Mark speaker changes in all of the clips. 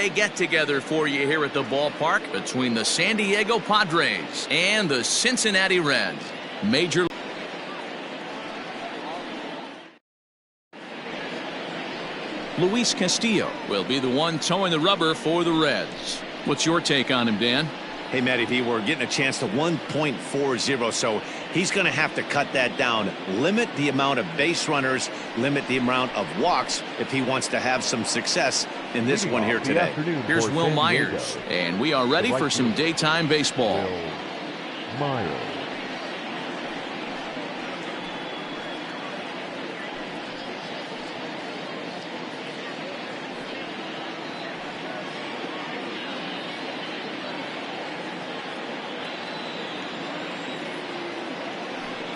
Speaker 1: Day get-together for you here at the ballpark between the San Diego Padres and the Cincinnati Reds. Major Luis Castillo will be the one towing the rubber for the Reds. What's your take on him, Dan?
Speaker 2: Hey, Matty V, we're getting a chance to 1.40, so he's going to have to cut that down, limit the amount of base runners, limit the amount of walks if he wants to have some success in this one here today.
Speaker 1: Here's Will Myers, and we are ready for some daytime baseball.
Speaker 3: Myers.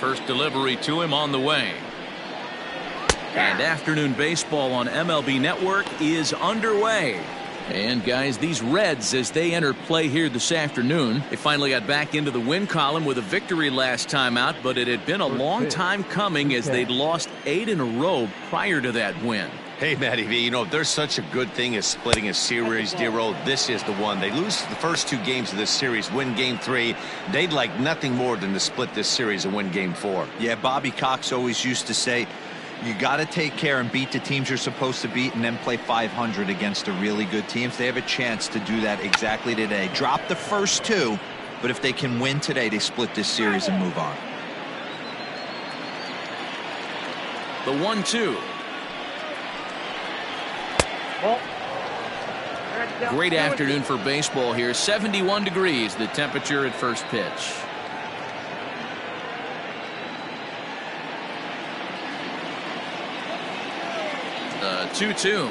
Speaker 1: First delivery to him on the way. And afternoon baseball on MLB Network is underway. And guys, these Reds, as they enter play here this afternoon, they finally got back into the win column with a victory last time out, but it had been a long time coming as they'd lost 8 in a row prior to that win.
Speaker 2: Hey, Matty V, you know, if there's such a good thing as splitting a series, Dero, this is the one. They lose the first 2 games of this series, win Game 3. They'd like nothing more than to split this series and win Game 4.
Speaker 4: Yeah, Bobby Cox always used to say, you got to take care and beat the teams you're supposed to beat and then play 500 against the really good teams. They have a chance to do that exactly today. Drop the first 2, but if they can win today, they split this series and move on.
Speaker 1: The 1-2. Great afternoon for baseball here. 71 degrees the temperature at first pitch. The 2-2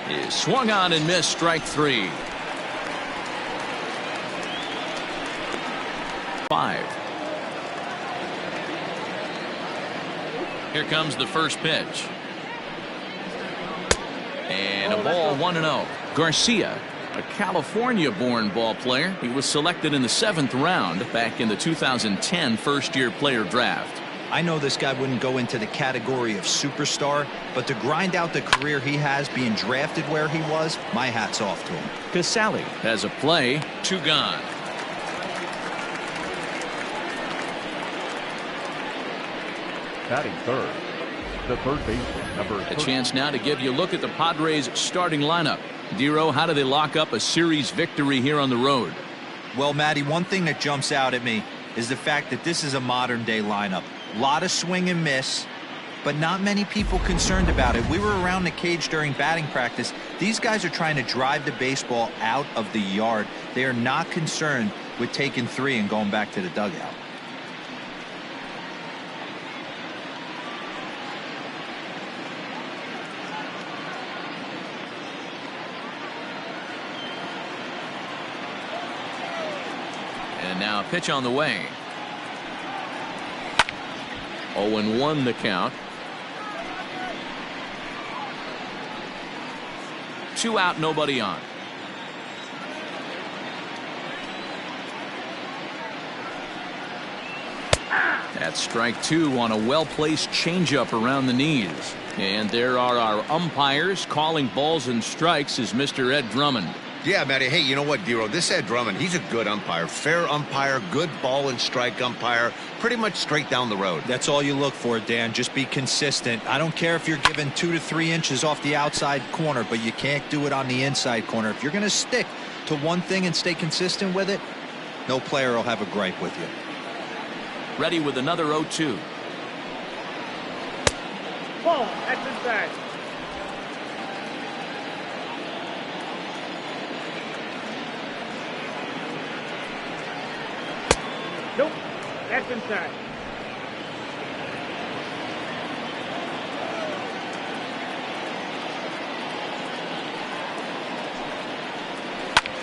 Speaker 1: is swung on and missed. Strike 3. 5. Here comes the first pitch. And a ball 1-0. Garcia, a California-born ball player. He was selected in the 7th round back in the 2010 first-year player draft.
Speaker 4: I know this guy wouldn't go into the category of superstar, but to grind out the career he has being drafted where he was, my hat's off to him.
Speaker 1: Casale has a play. 2 gone.
Speaker 3: Batting third, the third baseman, number 30.
Speaker 1: A chance now to give you a look at the Padres starting lineup. Dero, how do they lock up a series victory here on the road?
Speaker 4: Well, Matty, one thing that jumps out at me is the fact that this is a modern-day lineup. A lot of swing and miss, but not many people concerned about it. We were around the cage during batting practice. These guys are trying to drive the baseball out of the yard. They are not concerned with taking 3 and going back to the dugout.
Speaker 1: And now a pitch on the way. 0-1 the count. 2 out, nobody on. That's strike 2 on a well-placed changeup around the knees. And there are our umpires calling balls and strikes is Mr. Ed Drummond.
Speaker 2: Yeah, Matty. Hey, you know what, Dero? This Ed Drummond, he's a good umpire. Fair umpire, good ball and strike umpire. Pretty much straight down the road.
Speaker 4: That's all you look for, Dan. Just be consistent. I don't care if you're given 2 to 3 inches off the outside corner, but you can't do it on the inside corner. If you're going to stick to one thing and stay consistent with it, no player will have a gripe with you.
Speaker 1: Ready with another 0-2.
Speaker 5: Ball, that's inside. Nope, that's inside.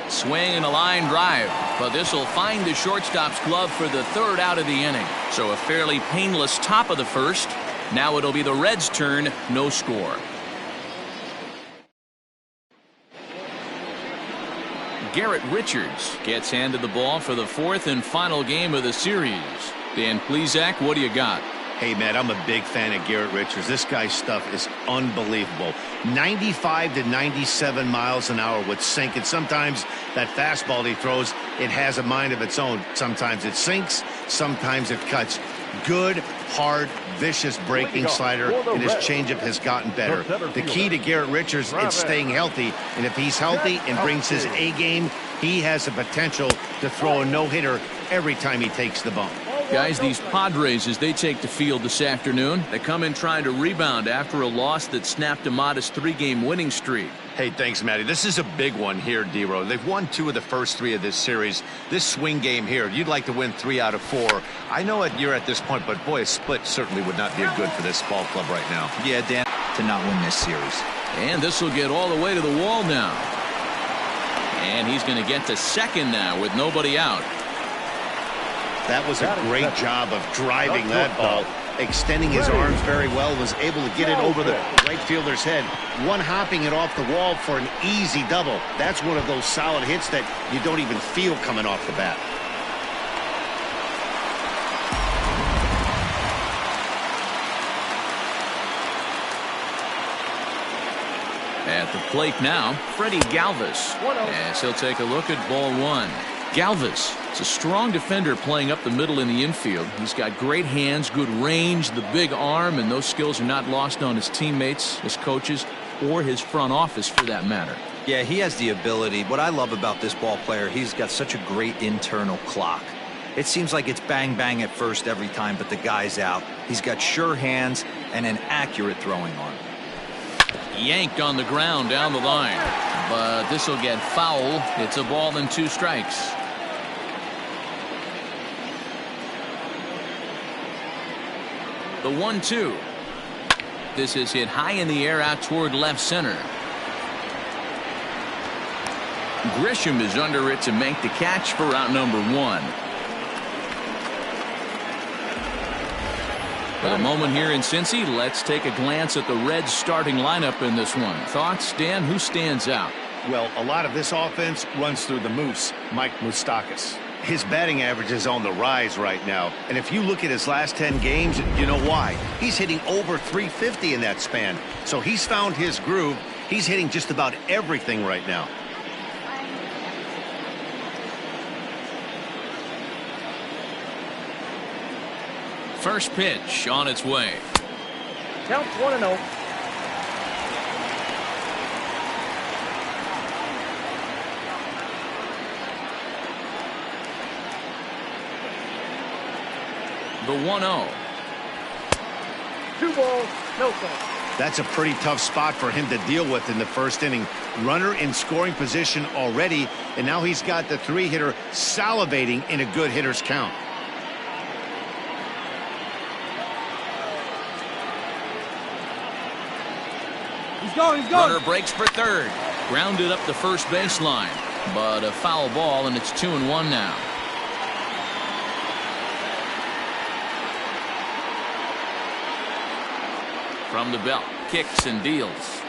Speaker 1: Swing and a line drive, but this will find the shortstop's glove for the 3rd out of the inning. So a fairly painless top of the 1st. Now it'll be the Reds' turn, no score. Garrett Richards gets handed the ball for the 4th and final game of the series. Dan Plesac, what do you got?
Speaker 2: Hey, Matt, I'm a big fan of Garrett Richards. This guy's stuff is unbelievable. 95 to 97 miles an hour with sink, and sometimes that fastball he throws, it has a mind of its own. Sometimes it sinks, sometimes it cuts. Good, hard, vicious breaking slider, and his changeup has gotten better. The key to Garrett Richards is staying healthy, and if he's healthy and brings his A game, he has the potential to throw a no-hitter every time he takes the bump.
Speaker 1: Guys, these Padres, as they take the field this afternoon, they come in trying to rebound after a loss that snapped a modest 3-game winning streak.
Speaker 2: Hey, thanks, Matty. This is a big one here, D-Row. They've won 2 of the first 3 of this series. This swing game here, you'd like to win 3 out of 4. I know you're at this point, but boy, a split certainly would not be good for this ball club right now.
Speaker 4: Yeah, Dan, to not win this series.
Speaker 1: And this will get all the way to the wall now. And he's going to get to second now with nobody out.
Speaker 2: That was a great job of driving that ball, extending his arms very well, was able to get it over the right fielder's head, one-hopping it off the wall for an easy double. That's one of those solid hits that you don't even feel coming off the bat.
Speaker 1: At the plate now, Freddie Galvis, as he'll take a look at ball 1. Galvis is a strong defender playing up the middle in the infield. He's got great hands, good range, the big arm, and those skills are not lost on his teammates, his coaches, or his front office for that matter.
Speaker 4: Yeah, he has the ability. What I love about this ball player, he's got such a great internal clock. It seems like it's bang bang at first every time, but the guy's out. He's got sure hands and an accurate throwing arm.
Speaker 1: Yanked on the ground down the line, but this will get foul. It's a ball and 2 strikes. The 1-2. This is hit high in the air out toward left center. Grisham is under it to make the catch for out number 1. For the moment here in Cincy, let's take a glance at the Reds starting lineup in this one. Thoughts, Dan? Who stands out?
Speaker 2: Well, a lot of this offense runs through the Moose, Mike Moustakas. His batting average is on the rise right now, and if you look at his last 10 games, you know why. He's hitting over 350 in that span, so he's found his groove. He's hitting just about everything right now.
Speaker 1: First pitch on its way.
Speaker 5: Counts 1-0.
Speaker 1: The 1-0.
Speaker 5: 2 balls, no strikes.
Speaker 2: That's a pretty tough spot for him to deal with in the first inning. Runner in scoring position already, and now he's got the 3-hitter salivating in a good hitter's count.
Speaker 5: He's going.
Speaker 1: Runner breaks for third. Grounded up the first baseline, but a foul ball, and it's 2-1 now. From the belt, kicks and deals.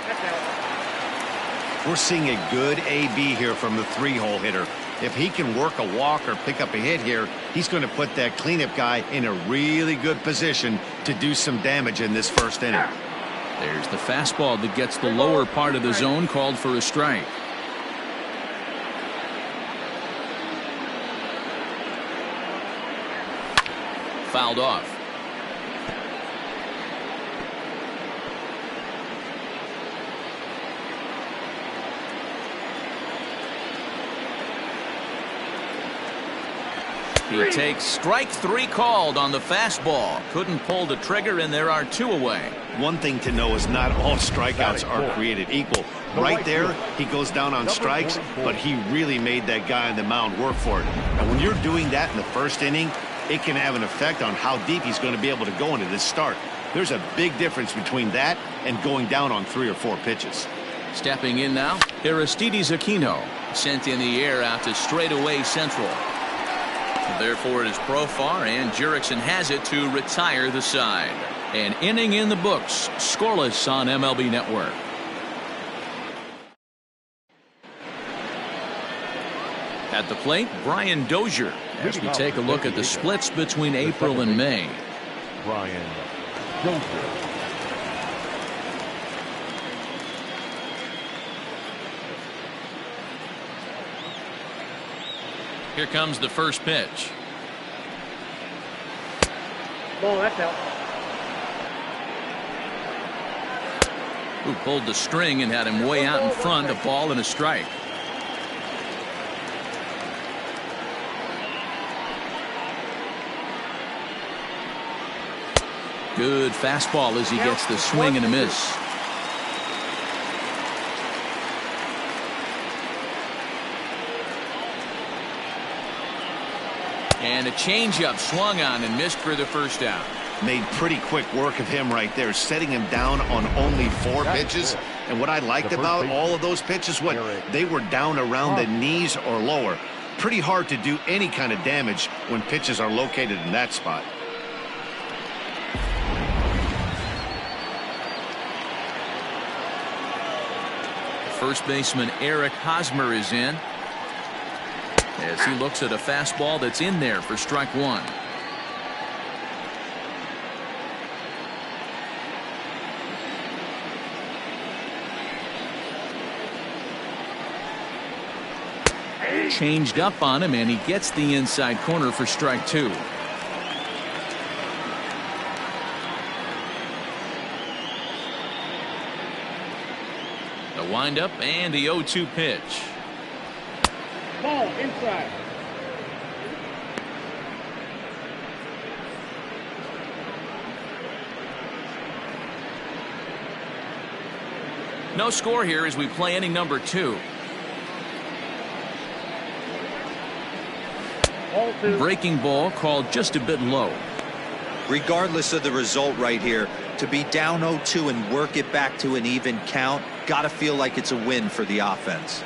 Speaker 2: We're seeing a good AB here from the 3-hole hitter. If he can work a walk or pick up a hit here, he's going to put that cleanup guy in a really good position to do some damage in this first inning.
Speaker 1: There's the fastball that gets the lower part of the zone, called for a strike. Fouled off. He takes strike 3 called on the fastball. Couldn't pull the trigger, and there are 2 away.
Speaker 2: One thing to know is not all strikeouts are created equal. Right there, he goes down on strikes, but he really made that guy on the mound work for it. And when you're doing that in the first inning, it can have an effect on how deep he's going to be able to go into this start. There's a big difference between that and going down on 3 or 4 pitches.
Speaker 1: Stepping in now, Aristides Aquino. Sent in the air out to straightaway central. Therefore, it is Profar, and Jurickson has it to retire the side. An inning in the books, scoreless on MLB Network. At the plate, Brian Dozier, as we take a look at the splits between April and May.
Speaker 3: Brian Joseph.
Speaker 1: Here comes the first pitch.
Speaker 5: Ball, that's out.
Speaker 1: Who pulled the string and had him way out in front, a ball and a strike. Good fastball as he gets the swing and a miss. And a changeup swung on and missed for the first out.
Speaker 2: Made pretty quick work of him right there, setting him down on only 4 pitches. And what I liked about all of those pitches, they were down around the knees or lower. Pretty hard to do any kind of damage when pitches are located in that spot.
Speaker 1: First baseman Eric Hosmer is in as he looks at a fastball that's in there for strike 1. Changed up on him and he gets the inside corner for strike 2. The windup and the 0-2 pitch.
Speaker 5: Ball, inside.
Speaker 1: No score here as we play inning number 2.
Speaker 5: Ball 2.
Speaker 1: Breaking ball called just a bit low.
Speaker 4: Regardless of the result right here, to be down 0-2 and work it back to an even count, gotta feel like it's a win for the offense.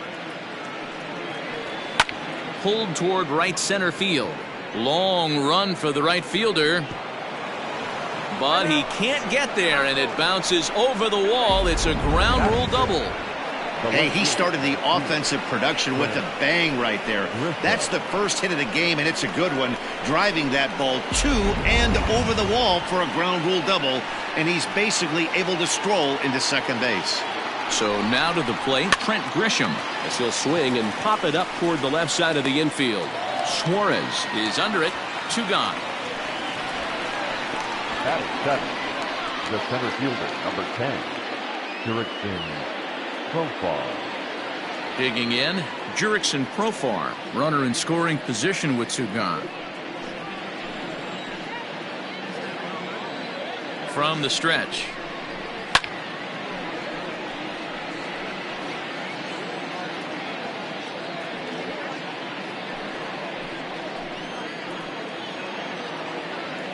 Speaker 1: Pulled toward right center field. Long run for the right fielder. But he can't get there and it bounces over the wall. It's a ground rule double.
Speaker 2: Hey, he started the offensive production with a bang right there. That's the first hit of the game, and it's a good one, driving that ball to and over the wall for a ground rule double, and he's basically able to stroll into second base.
Speaker 1: So now to the plate, Trent Grisham, as he'll swing and pop it up toward the left side of the infield. Suarez is under it, 2 gone.
Speaker 3: Batting 7, the center fielder, number 10, Jurickson Profar.
Speaker 1: Digging in, Jurickson Profar, runner in scoring position with 2 gone. From the stretch.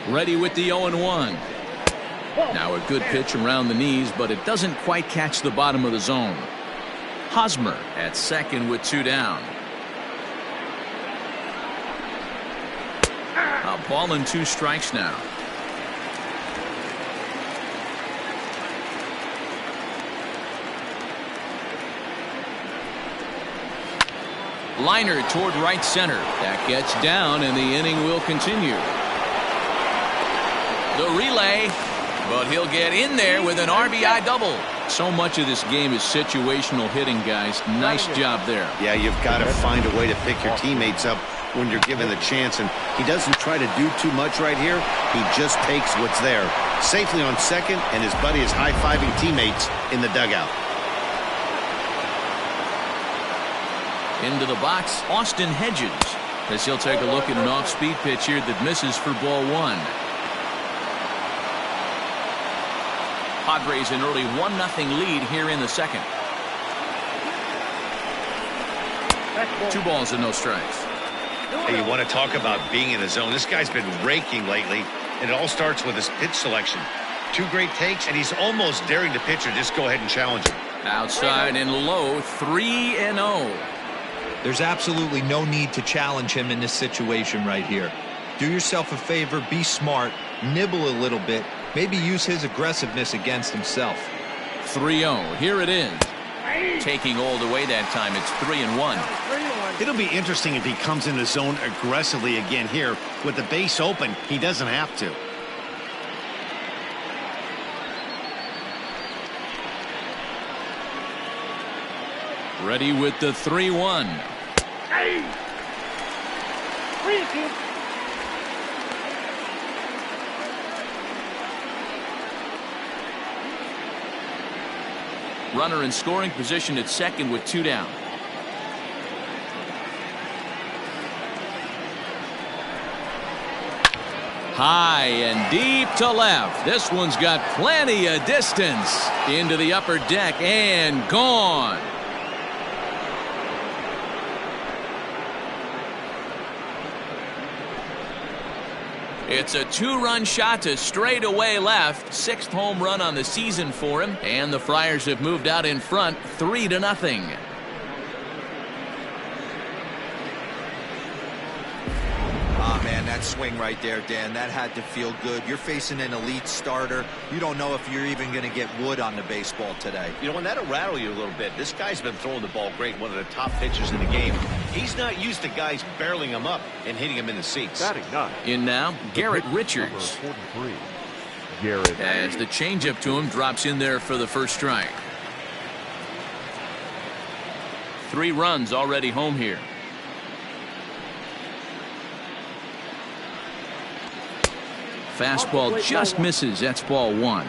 Speaker 1: Ready with the 0-1. Now a good pitch around the knees, but it doesn't quite catch the bottom of the zone. Hosmer at second with 2 down. A ball and 2 strikes now. Liner toward right center. That gets down and the inning will continue. The relay, but he'll get in there with an RBI double. So much of this game is situational hitting, guys. Nice job there.
Speaker 2: Yeah, you've got to find a way to pick your teammates up when you're given the chance, and he doesn't try to do too much right here. He just takes what's there. Safely on second, and his buddy is high-fiving teammates in the dugout.
Speaker 1: Into the box, Austin Hedges, as he'll take a look at an off-speed pitch here that misses for ball 1. Padres an early 1-0 lead here in the second. 2 balls and no strikes.
Speaker 2: Hey, you want to talk about being in the zone? This guy's been raking lately, and it all starts with his pitch selection. 2 great takes, and he's almost daring the pitcher just go ahead and challenge him.
Speaker 1: Outside and low, 3-0.
Speaker 4: There's absolutely no need to challenge him in this situation right here. Do yourself a favor, be smart, nibble a little bit, maybe use his aggressiveness against himself.
Speaker 1: 3-0. Here it is. Taking all the way that time. It's 3-1.
Speaker 2: It'll be interesting if he comes in the zone aggressively again here. With the base open, he doesn't have to.
Speaker 1: Ready with the 3-1.
Speaker 5: Hey! 3-2.
Speaker 1: Runner in scoring position at second with 2 down. High and deep to left. This one's got plenty of distance into the upper deck and gone. It's a 2-run shot to straightaway left. 6th home run on the season for him, and the Friars have moved out in front 3-0.
Speaker 4: Man, that swing right there, Dan, that had to feel good. You're facing an elite starter. You don't know if you're even going to get wood on the baseball today.
Speaker 2: You know, and that'll rattle you a little bit. This guy's been throwing the ball great, one of the top pitchers in the game. He's not used to guys barreling him up and hitting him in the seats.
Speaker 3: Batting 9.
Speaker 1: In now, Garrett Richards.
Speaker 3: Number 43. Garrett.
Speaker 1: As the changeup to him drops in there for the first strike. 3 runs already home here. Fastball just misses. That's ball 1.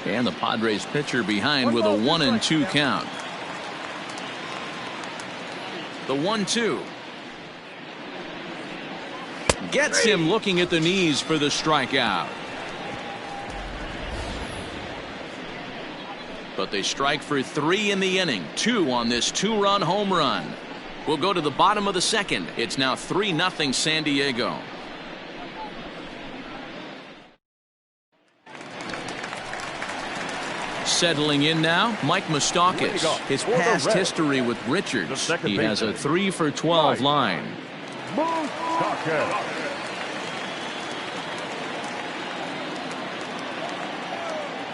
Speaker 1: And the Padres pitcher behind with a 1-2 count. The 1-2. Gets him looking at the knees for the strikeout. But they strike for 3 in the inning. 2 on this 2-run home run. We'll go to the bottom of the second. It's now 3-0 San Diego. Settling in now, Mike Moustakas. His past history with Richards. He has a 3-for-12 line.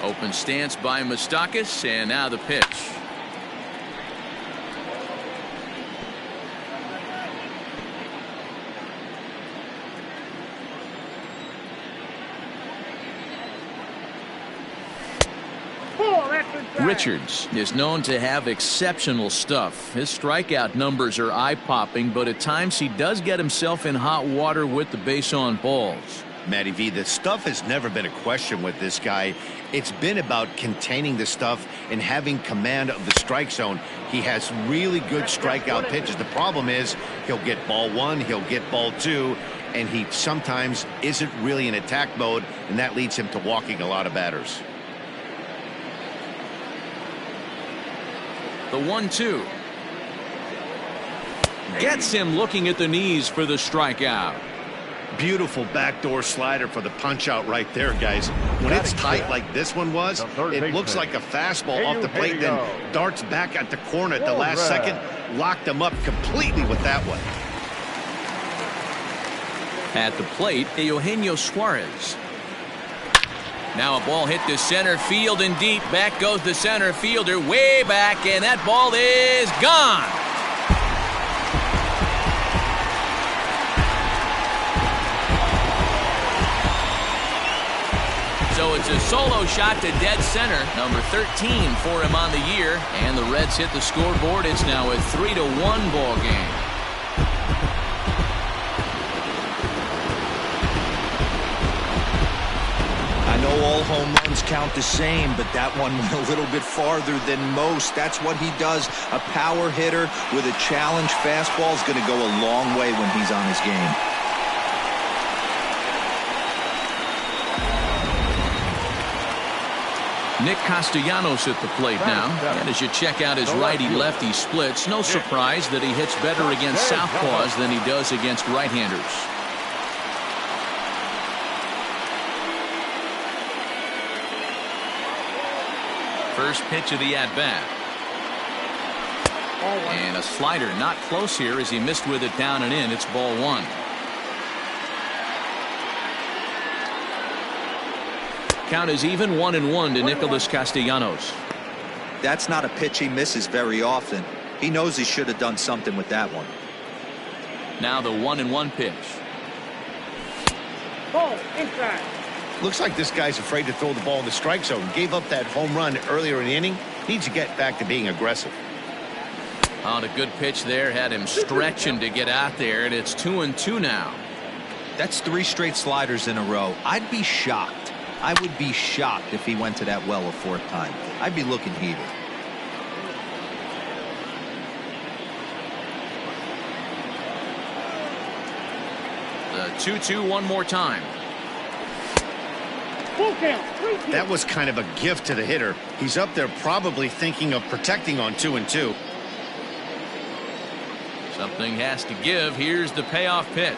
Speaker 1: Open stance by Moustakas, and now the pitch. Richards is known to have exceptional stuff. His strikeout numbers are eye-popping, but at times he does get himself in hot water with the base on balls.
Speaker 2: Matty V, the stuff has never been a question with this guy. It's been about containing the stuff and having command of the strike zone. He has really good strikeout pitches. The problem is he'll get ball 1, he'll get ball 2, and he sometimes isn't really in attack mode, and that leads him to walking a lot of batters.
Speaker 1: The 1-2. Gets him looking at the knees for the strikeout.
Speaker 2: Beautiful backdoor slider for the punch out right there, guys. When it's tight like this one was, it looks like a fastball off the plate, then darts back at the corner at the last second. Locked him up completely with that one.
Speaker 1: At the plate, Eugenio Suarez. Now a ball hit to center field and deep. Back goes the center fielder way back, and that ball is gone. So it's a solo shot to dead center. Number 13 for him on the year. And the Reds hit the scoreboard. It's now a 3-1 ball game.
Speaker 4: I know all home runs count the same, but that one went a little bit farther than most. That's what he does. A power hitter with a challenge fastball is going to go a long way when he's on his game.
Speaker 1: Nick Castellanos at the plate now. And as you check out his righty-lefty splits, no surprise that he hits better against southpaws than he does against right-handers. First pitch of the at-bat. And a slider not close here as he missed with it down and in. It's ball 1. Count is even 1-1 to Nicholas Castellanos.
Speaker 4: That's not a pitch he misses very often. He knows he should have done something with that one.
Speaker 1: Now the 1-1 pitch.
Speaker 5: Ball inside.
Speaker 2: Looks like this guy's afraid to throw the ball in the strike zone. Gave up that home run earlier in the inning. Needs to get back to being aggressive.
Speaker 1: On a good pitch there, had him stretching to get out there, and it's 2-2 now.
Speaker 4: That's 3 straight sliders in a row. I'd be shocked. I would be shocked if he went to that well a 4th time. I'd be looking heated.
Speaker 1: The 2-2 one more time.
Speaker 5: Full count. 3-2.
Speaker 2: That was kind of a gift to the hitter. He's up there probably thinking of protecting on 2-2.
Speaker 1: Something has to give. Here's the payoff pitch.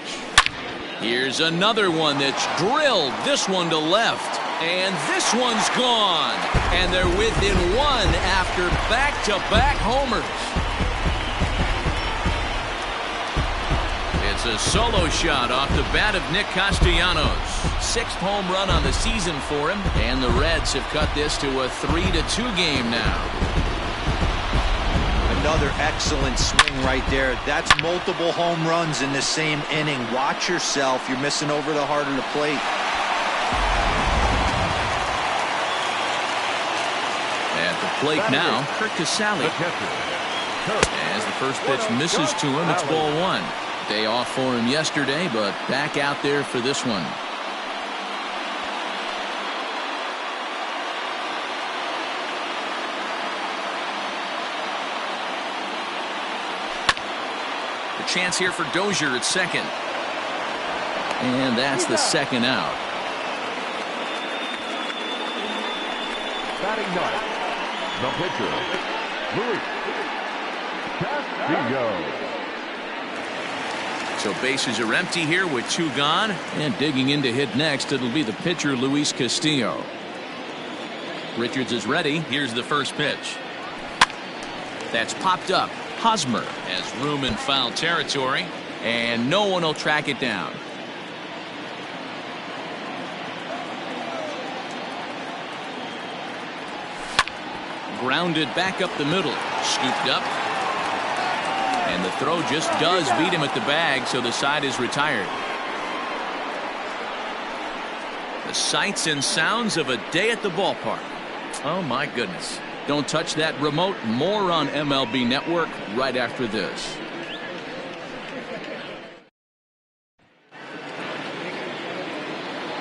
Speaker 1: Here's another one that's drilled. This one to left. And this one's gone. And they're within 1 after back-to-back homers. It's a solo shot off the bat of Nick Castellanos. 6th home run on the season for him. And the Reds have cut this to a 3-2 game now.
Speaker 4: Another excellent swing right there. That's multiple home runs in the same inning. Watch yourself. You're missing over the heart of the plate.
Speaker 1: At the plate now, Kurt Casale. As the first pitch misses to him, it's ball 1. Day off for him yesterday, but back out there for this one. The chance here for Dozier at second. And that's the 2nd out.
Speaker 3: Batting 9th, the pitcher, Luis Castillo.
Speaker 1: So bases are empty here with 2 gone, and digging in to hit next, it'll be the pitcher Luis Castillo. Richards is ready. Here's the first pitch. That's popped up. Hosmer has room in foul territory, and no one will track it down. Grounded back up the middle, scooped up. And the throw just does beat him at the bag, so the side is retired. The sights and sounds of a day at the ballpark. Oh, my goodness. Don't touch that remote. More on MLB Network right after this.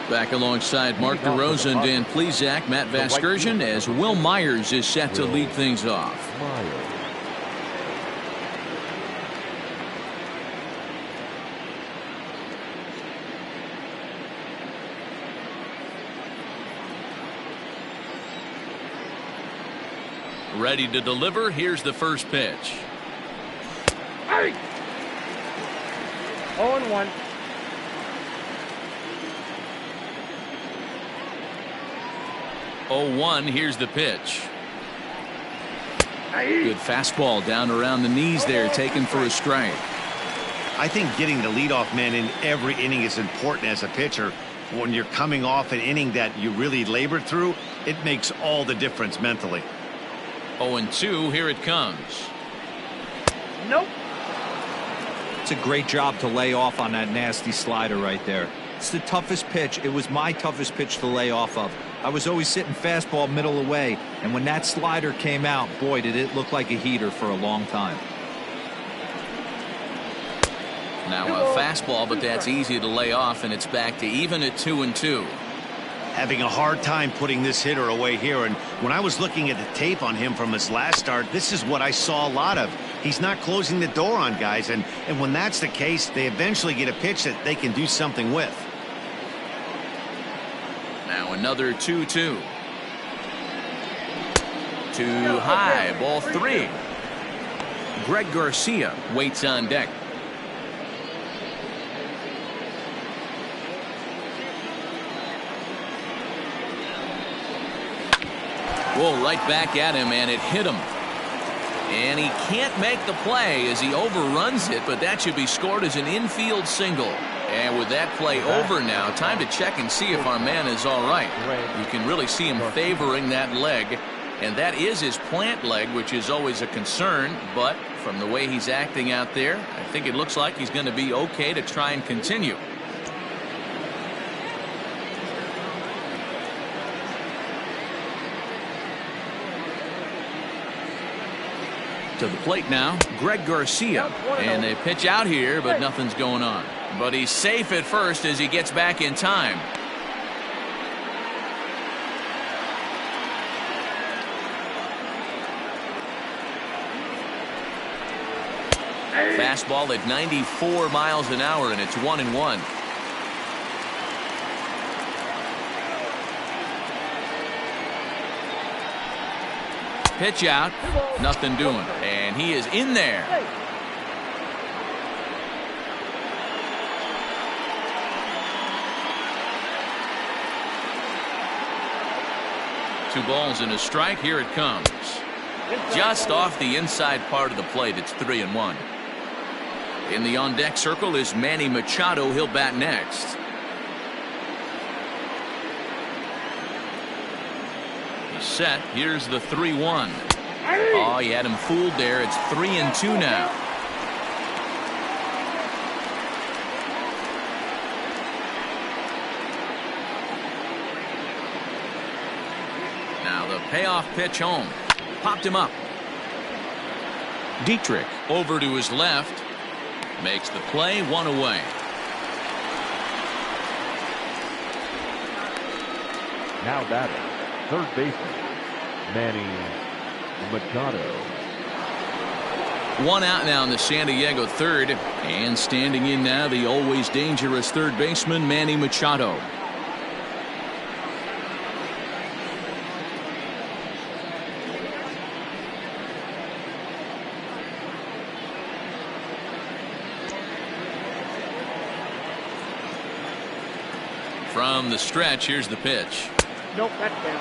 Speaker 1: Back alongside Mark DeRosa and Dan Plesac, Matt Vasgersian, as Will Myers is set to lead things off. Ready to deliver. Here's the first pitch.
Speaker 5: 0-1.
Speaker 1: Here's the pitch. Good fastball down around the knees there, taken for a strike.
Speaker 2: I think getting the leadoff man in every inning is important as a pitcher. When you're coming off an inning that you really labored through, it makes all the difference mentally.
Speaker 1: 0-2, here it comes.
Speaker 5: Nope.
Speaker 4: It's a great job to lay off on that nasty slider right there. It's the toughest pitch. It was my toughest pitch to lay off of. I was always sitting fastball middle away, and when that slider came out, boy, did it look like a heater for a long time.
Speaker 1: Now a fastball, but that's easy to lay off, and it's back to even at 2-2.
Speaker 2: Having a hard time putting this hitter away here, and when I was looking at the tape on him from his last start, this is what I saw a lot of. He's not closing the door on guys, and when that's the case, they eventually get a pitch that they can do something with.
Speaker 1: Now another 2-2. Too high, ball 3. Greg Garcia waits on deck. Whoa, right back at him, and it hit him. And he can't make the play as he overruns it, but that should be scored as an infield single. And with that play over now, time to check and see if our man is all right. You can really see him favoring that leg, and that is his plant leg, which is always a concern. But from the way he's acting out there, I think it looks like he's going to be okay to try and continue. To the plate now, Greg Garcia. And they pitch out here, but nothing's going on. But he's safe at first as he gets back in time. Fastball at 94 miles an hour, and it's 1-1. Pitch out, nothing doing, and he is in there. Two balls and a strike. Here it comes. Just off the inside part of the plate. It's 3-1. In the on-deck circle is Manny Machado. He'll bat next. He's set. Here's the 3-1. Oh, he had him fooled there. It's 3-2 now. Now the payoff pitch home. Popped him up. Dietrich over to his left. Makes the play, one away.
Speaker 3: Now batting, third baseman, Manny Machado.
Speaker 1: One out now in the San Diego third. And standing in now, the always dangerous third baseman, Manny Machado. From the stretch, here's the pitch.
Speaker 5: Nope, that's down.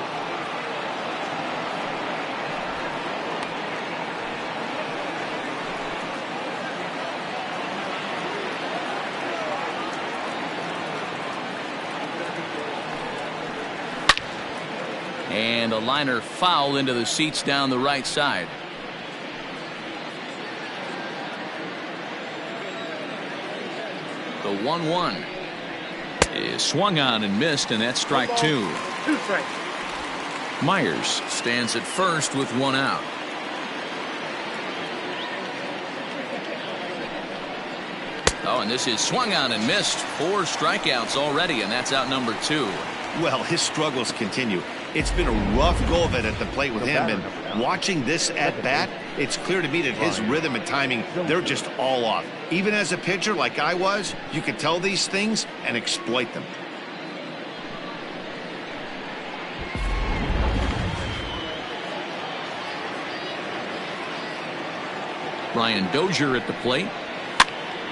Speaker 1: And a liner foul into the seats down the right side. The 1-1 is swung on and missed, and that's strike two.
Speaker 5: Two strikes.
Speaker 1: Myers stands at first with one out. Oh, and this is swung on and missed. 4 strikeouts already, and that's out number 2.
Speaker 2: Well, his struggles continue. It's been a rough go of it at the plate with him, and watching this at bat, it's clear to me that his rhythm and timing, they're just all off. Even as a pitcher like I was, you could tell these things and exploit them.
Speaker 1: Brian Dozier at the plate,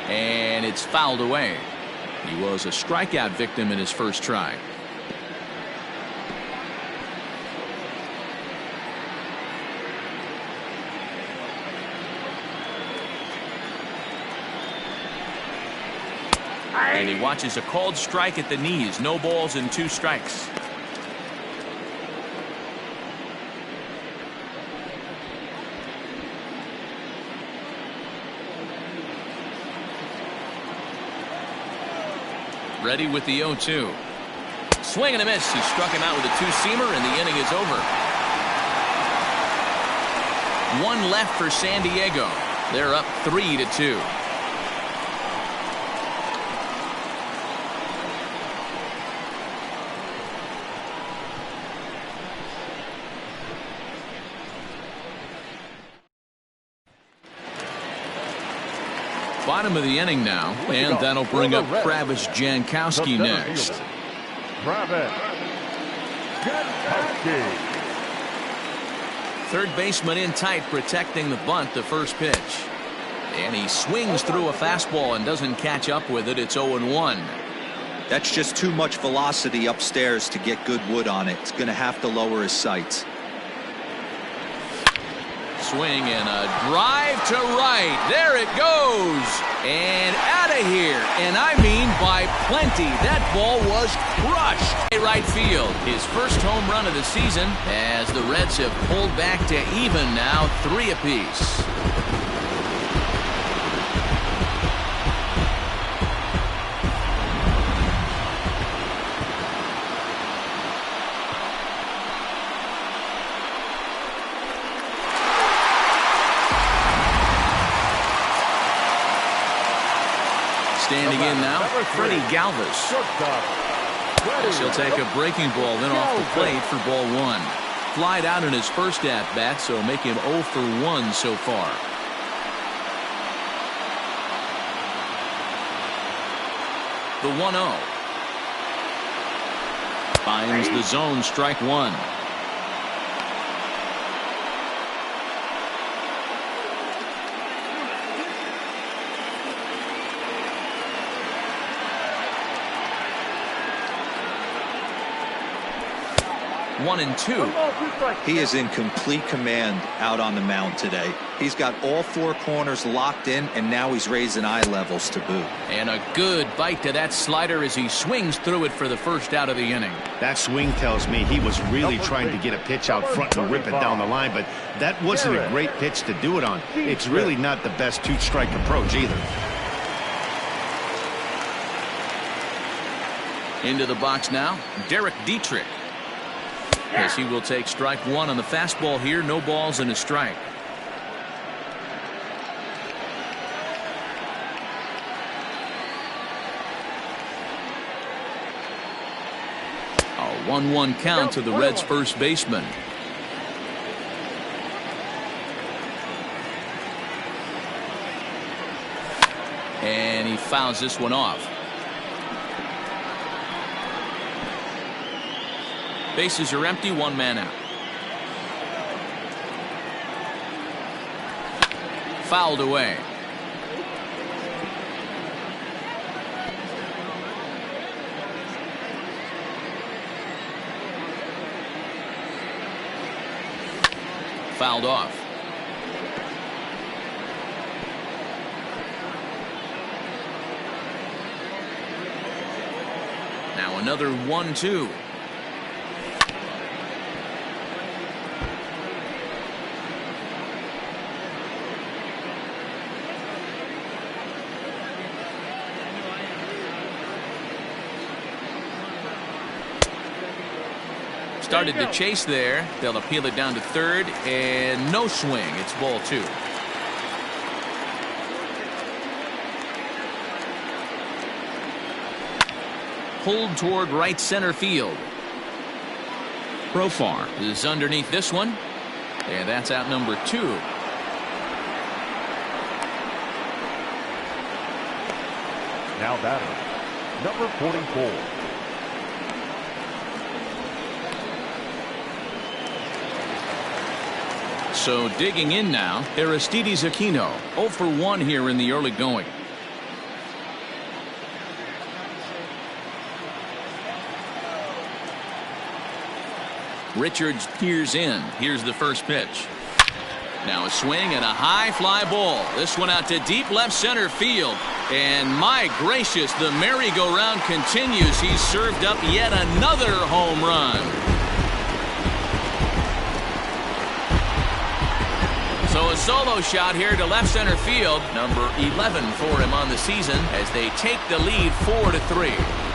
Speaker 1: and it's fouled away. He was a strikeout victim in his first try. And he watches a called strike at the knees. No balls and 2 strikes. Ready with the 0-2. Swing and a miss. He struck him out with a 2-seamer, and the inning is over. 1 left for San Diego. They're up 3-2. Bottom of the inning now, and that'll bring up Travis Jankowski next.
Speaker 3: Travis Jankowski.
Speaker 1: Third baseman in tight, protecting the bunt, the first pitch. And he swings through a fastball and doesn't catch up with it. It's 0-1.
Speaker 4: That's just too much velocity upstairs to get good wood on it. It's going to have to lower his sights.
Speaker 1: Swing and a drive to right. There it goes. And out of here. And I mean by plenty. That ball was crushed. Right field. His first home run of the season as the Reds have pulled back to even now, 3 apiece. Standing in now, Freddie Galvis. As he'll take a breaking ball then off the plate for ball one. Flied out in his first at-bat, so make him 0 for 1 so far. The 1-0. Finds the zone, strike one. One and two.
Speaker 4: He is in complete command out on the mound today. He's got all four corners locked in, and now he's raising eye levels to boot.
Speaker 1: And a good bite to that slider as he swings through it for the first out of the inning.
Speaker 2: That swing tells me he was really trying to get a pitch out front and rip it down the line, but that wasn't a great pitch to do it on. It's really not the best two-strike approach either.
Speaker 1: Into the box now, Derek Dietrich. As he will take strike one on the fastball here. No balls and a strike. A 1-1 count to the Reds' first baseman. And he fouls this one off. Bases are empty, one man out. Fouled away. Fouled off. Now another 1-2. Started to chase there. They'll appeal it down to third, and no swing. It's ball two. Pulled toward right center field. Profar is underneath this one, and that's out number 2.
Speaker 3: Now batter, number 44.
Speaker 1: So digging in now, Aristides Aquino, 0 for 1 here in the early going. Richards peers in. Here's the first pitch. Now a swing and a high fly ball. This one out to deep left center field. And my gracious, the merry-go-round continues. He's served up yet another home run. So a solo shot here to left center field. Number 11 for him on the season as they take the lead 4-3.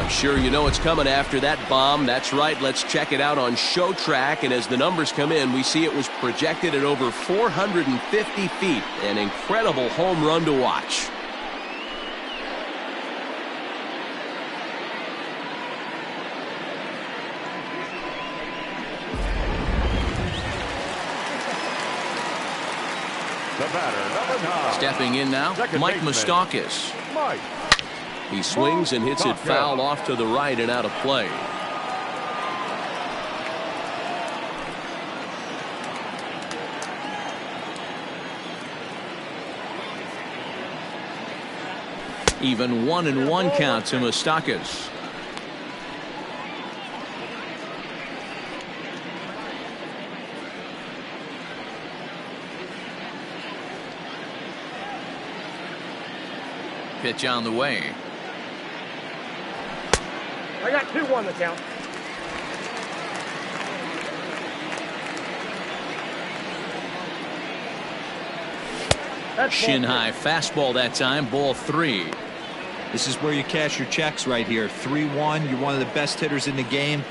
Speaker 6: Sure, you know it's coming after that bomb. That's right. Let's check it out on Show Track. And as the numbers come in, we see it was projected at over 450 feet. An incredible home run to watch.
Speaker 3: The batter, number 9.
Speaker 1: Stepping in now,
Speaker 3: Second
Speaker 1: Mike
Speaker 3: baseman,
Speaker 1: Moustakas.
Speaker 3: Mike.
Speaker 1: He swings and hits it foul off to the right and out of play. Even 1-1 count to Moustakas. Pitch on the way.
Speaker 5: I got 2-1 the count.
Speaker 1: Shin high fastball that time, ball 3.
Speaker 4: This is where you cash your checks right here. 3-1. You're one of the best hitters in the game.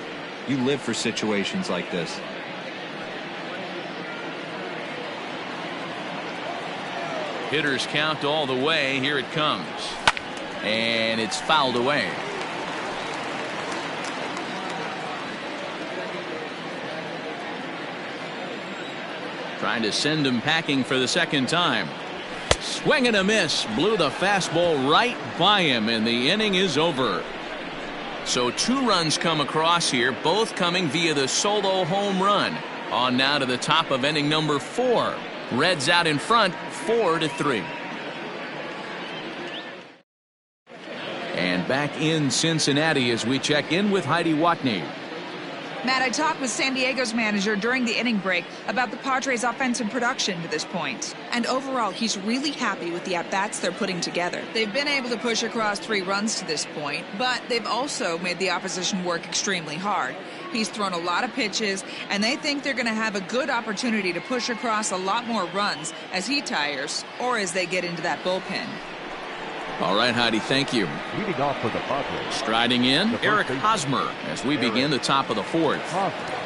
Speaker 4: You live for situations like this.
Speaker 1: Hitters count all the way. Here it comes. And it's fouled away. Trying to send him packing for the second time. Swing and a miss. Blew the fastball right by him, and the inning is over. So 2 runs come across here, both coming via the solo home run. On now to the top of inning number 4. Reds out in front, 4-3. And back in Cincinnati as we check in with Heidi Watney.
Speaker 7: Matt, I talked with San Diego's manager during the inning break about the Padres' offensive production to this point. And overall, he's really happy with the at-bats they're putting together. They've been able to push across 3 runs to this point, but they've also made the opposition work extremely hard. He's thrown a lot of pitches, and they think they're going to have a good opportunity to push across a lot more runs as he tires or as they get into that bullpen.
Speaker 1: All right, Heidi, thank you.
Speaker 3: Leading off for the Padres.
Speaker 1: Striding in,
Speaker 3: The first
Speaker 1: Eric
Speaker 3: baseman.
Speaker 1: Hosmer as we begin the top of the 4th.
Speaker 3: Hosmer.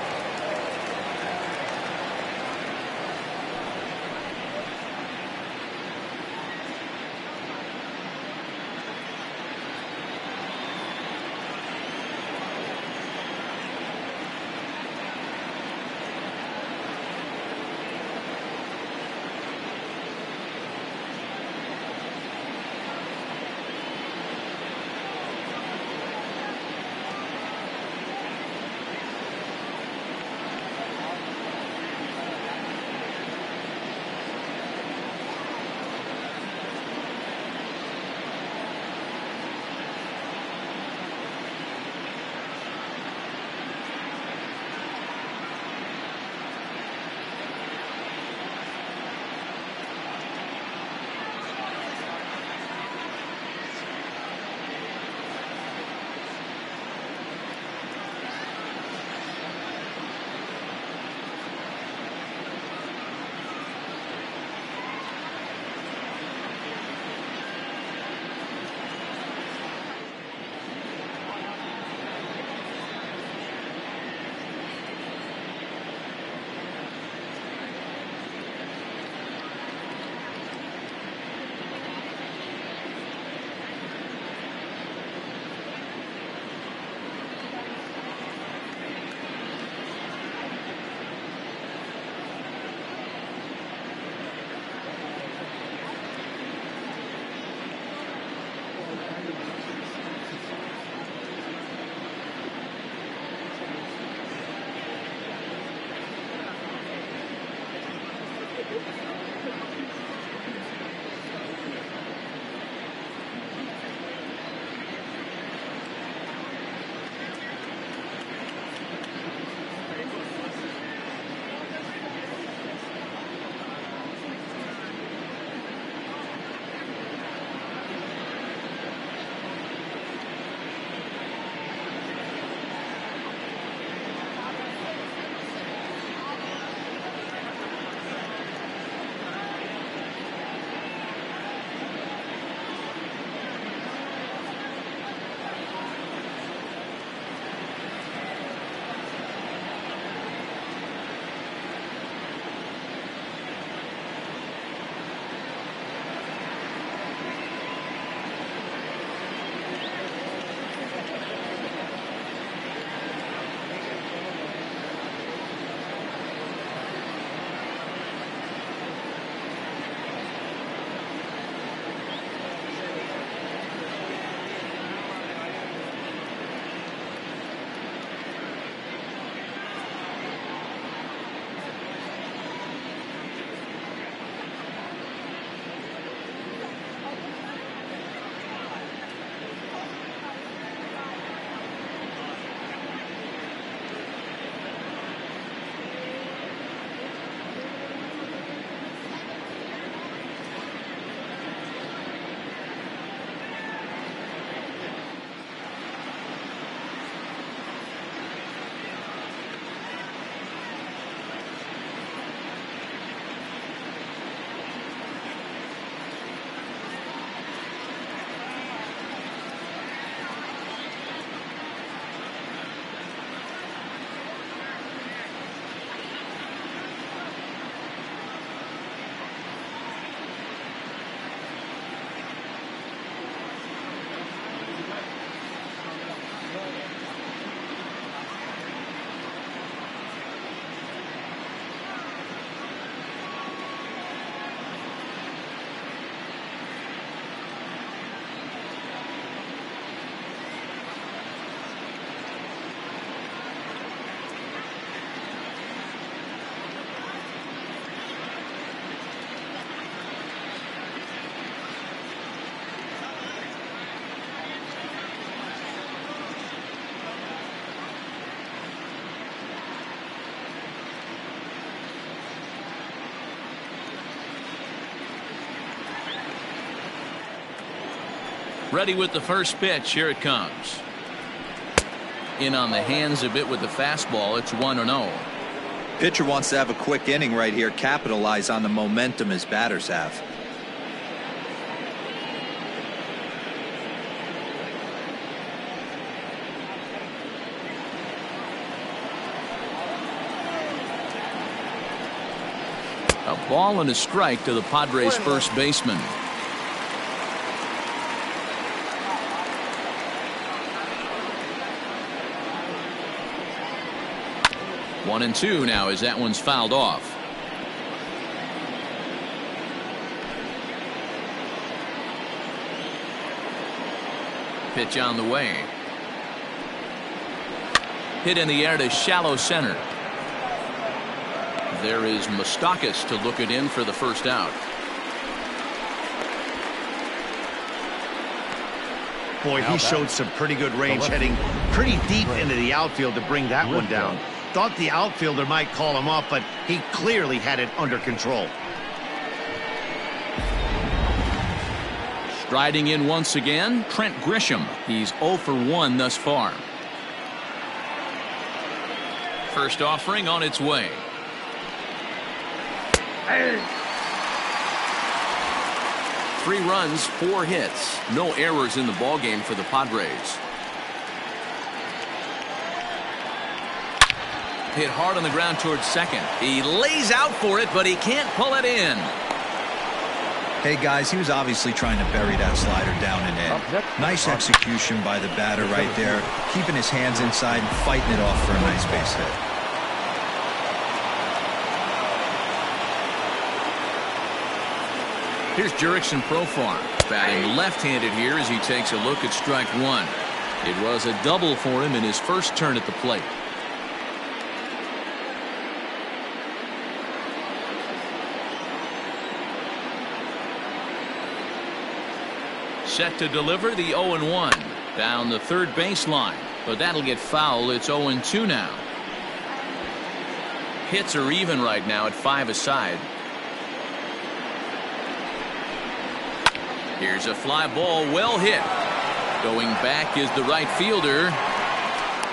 Speaker 1: Ready with the first pitch. Here it comes. In on the hands a bit with the fastball. It's 1-0.
Speaker 4: Pitcher wants to have a quick inning right here, capitalize on the momentum his batters have.
Speaker 1: A ball and a strike to the Padres' first baseman. One and two now as that one's fouled off. Pitch on the way. Hit in the air to shallow center. There is Moustakas to look it in for the first out.
Speaker 2: Boy, he showed some pretty good range, heading pretty deep into the outfield to bring that one down. Thought the outfielder might call him up, but he clearly had it under control.
Speaker 1: Striding in once again, Trent Grisham. He's 0 for 1 thus far. First offering on its way. 3 runs, 4 hits. No errors in the ballgame for the Padres. Hit hard on the ground towards second. He lays out for it, but he can't pull it in.
Speaker 4: Hey guys, he was obviously trying to bury that slider down and in. Nice execution by the batter right there, keeping his hands inside and fighting it off for a nice base hit.
Speaker 1: Here's Jurickson Profar batting left-handed here as he takes a look at strike one. It was a double for him in his first turn at the plate. Set to deliver the 0-1 down the third baseline, but that'll get foul. It's 0-2 now. Hits are even right now at 5 aside. Here's a fly ball, well hit. Going back is the right fielder.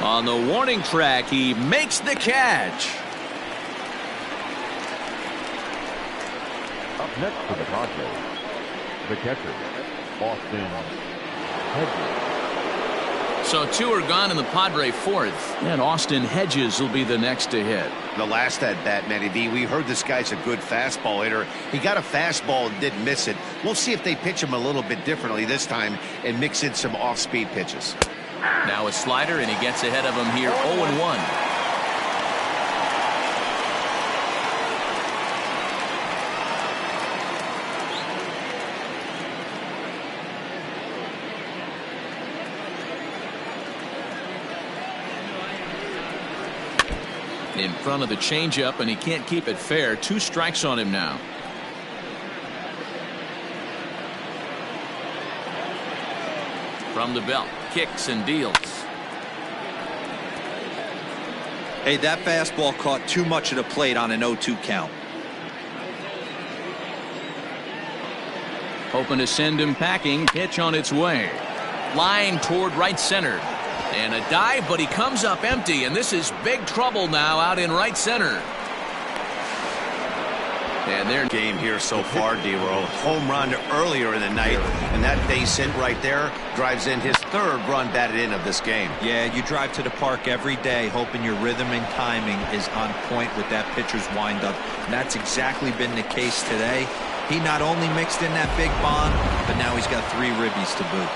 Speaker 1: On the warning track, he makes the catch.
Speaker 3: Up next for the Padres, the catcher, Austin Hedges.
Speaker 1: So 2 are gone in the Padre fourth, and Austin Hedges will be the next to hit.
Speaker 2: The last at bat, Matty V, we heard this guy's a good fastball hitter. He got a fastball and didn't miss it. We'll see if they pitch him a little bit differently this time and mix in some off-speed pitches.
Speaker 1: Now a slider, and he gets ahead of him here, 0-1. In front of the changeup, and he can't keep it fair. 2 strikes on him now. From the belt, kicks and deals.
Speaker 4: Hey, that fastball caught too much of the plate on an 0-2 count.
Speaker 1: Hoping to send him packing. Pitch on its way. Line toward right center. And a dive, but he comes up empty, and this is big trouble now out in right center. And their
Speaker 2: game here so far, D-Roll. Home run earlier in the night, and that base hit right there drives in his 3rd run batted in of this game.
Speaker 4: Yeah, you drive to the park every day hoping your rhythm and timing is on point with that pitcher's windup. And that's exactly been the case today. He not only mixed in that big bomb, but now he's got 3 ribbies to boot.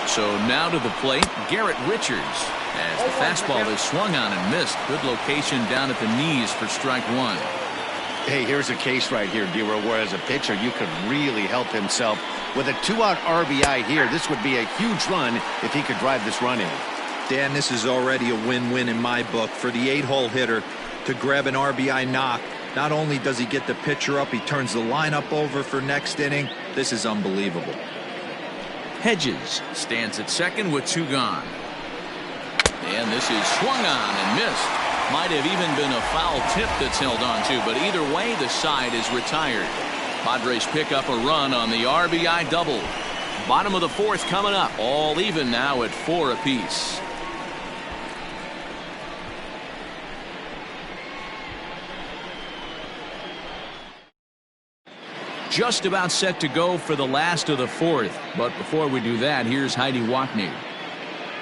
Speaker 1: So now to the plate, Garrett Richards, as the fastball is swung on and missed. Good location down at the knees for strike one.
Speaker 2: Hey, here's a case right here, D-Roll, where as a pitcher you could really help himself. With a 2-out RBI here, this would be a huge run if he could drive this run in.
Speaker 4: Dan, this is already a win-win in my book. For the 8-hole hitter to grab an RBI knock, not only does he get the pitcher up, he turns the lineup over for next inning. This is unbelievable.
Speaker 1: Hedges stands at second with 2 gone. And this is swung on and missed. Might have even been a foul tip that's held on to, but either way the side is retired. Padres pick up a run on the RBI double.
Speaker 6: Bottom of the fourth coming up. All even now at 4 apiece. Just about set to go for the last of the fourth. But before we do that, here's Heidi Watney.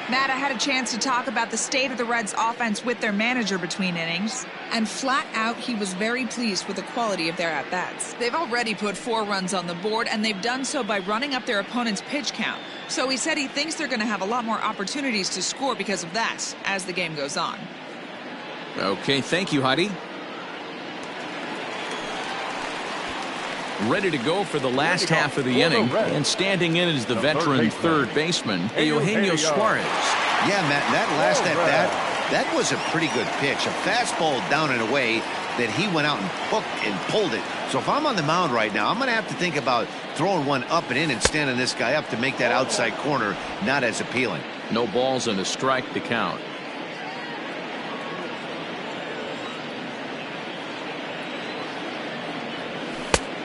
Speaker 7: Matt, I had a chance to talk about the state of the Reds offense with their manager between innings, and flat out he was very pleased with the quality of their at-bats. They've already put 4 runs on the board, and they've done so by running up their opponent's pitch count. So he said he thinks they're going to have a lot more opportunities to score because of that as the game goes on.
Speaker 1: Okay, thank you, Heidi. Ready to go for the last half of the inning, and standing in is the veteran third baseman, Eugenio Suarez.
Speaker 2: Yeah, Matt, that last at-bat, that was a pretty good pitch. A fastball down and away that he went out and hooked and pulled it. So if I'm on the mound right now, I'm going to have to think about throwing one up and in and standing this guy up to make that outside corner not as appealing.
Speaker 1: No balls and a strike to count.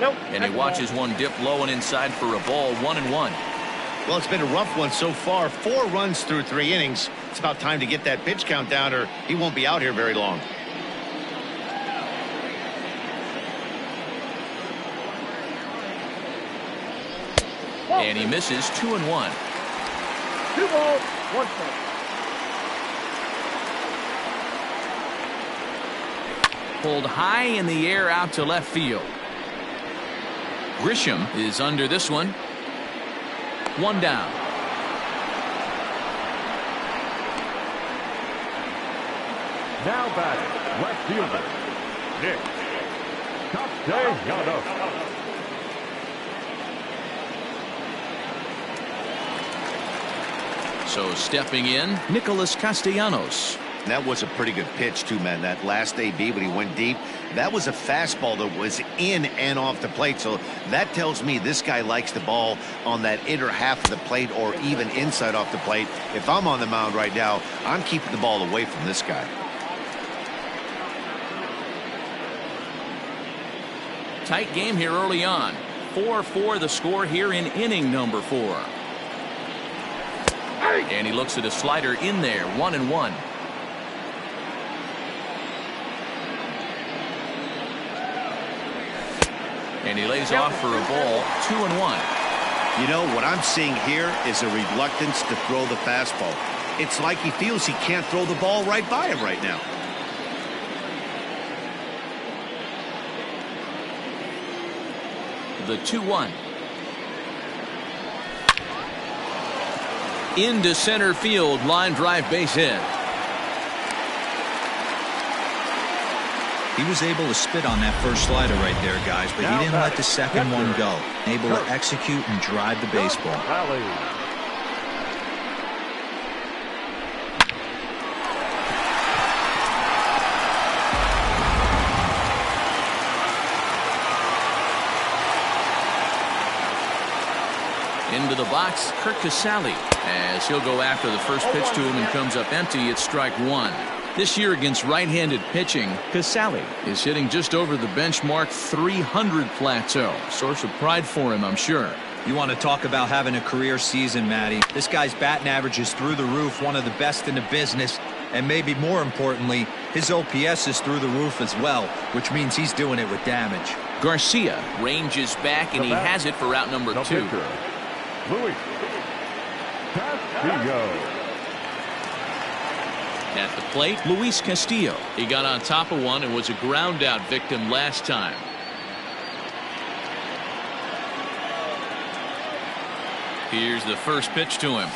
Speaker 5: Nope.
Speaker 1: And he watches one dip low and inside for a ball, 1-1.
Speaker 2: Well, it's been a rough one so far. 4 runs through 3 innings. It's about time to get that pitch count down or he won't be out here very long.
Speaker 1: And he misses, 2-1.
Speaker 5: 2 balls, 1 strike.
Speaker 1: Pulled high in the air out to left field. Grisham is under this one. 1 down.
Speaker 3: Now batting, left fielder, Nick Castellanos.
Speaker 1: So stepping in, Nicholas Castellanos.
Speaker 2: That was a pretty good pitch, too, man. That last AB when he went deep, that was a fastball that was in and off the plate. So that tells me this guy likes the ball on that inner half of the plate or even inside off the plate. If I'm on the mound right now, I'm keeping the ball away from this guy.
Speaker 1: Tight game here early on. 4-4 the score here in inning number 4. And he looks at a slider in there, 1-1. And he lays off for a ball, 2-1.
Speaker 2: You know, what I'm seeing here is a reluctance to throw the fastball. It's like he feels he can't throw the ball right by him right now.
Speaker 1: The 2-1. Into center field, line drive, base hit.
Speaker 4: He was able to spit on that first slider right there, guys, but he didn't let the second one go. Able to execute and drive the baseball.
Speaker 1: Into the box, Kirk Casale, as he'll go after the first pitch to him and comes up empty. It's strike 1. This year against right-handed pitching, Casale is hitting just over the benchmark 300 plateau. Source of pride for him, I'm sure.
Speaker 4: You want to talk about having a career season, Matty. This guy's batting average is through the roof, one of the best in the business. And maybe more importantly, his OPS is through the roof as well, which means he's doing it with damage.
Speaker 1: Garcia ranges back, and he has it for out number 2.
Speaker 3: Luis Castillo.
Speaker 1: At the plate, Luis Castillo. He got on top of one and was a ground out victim last time. Here's the first pitch to him.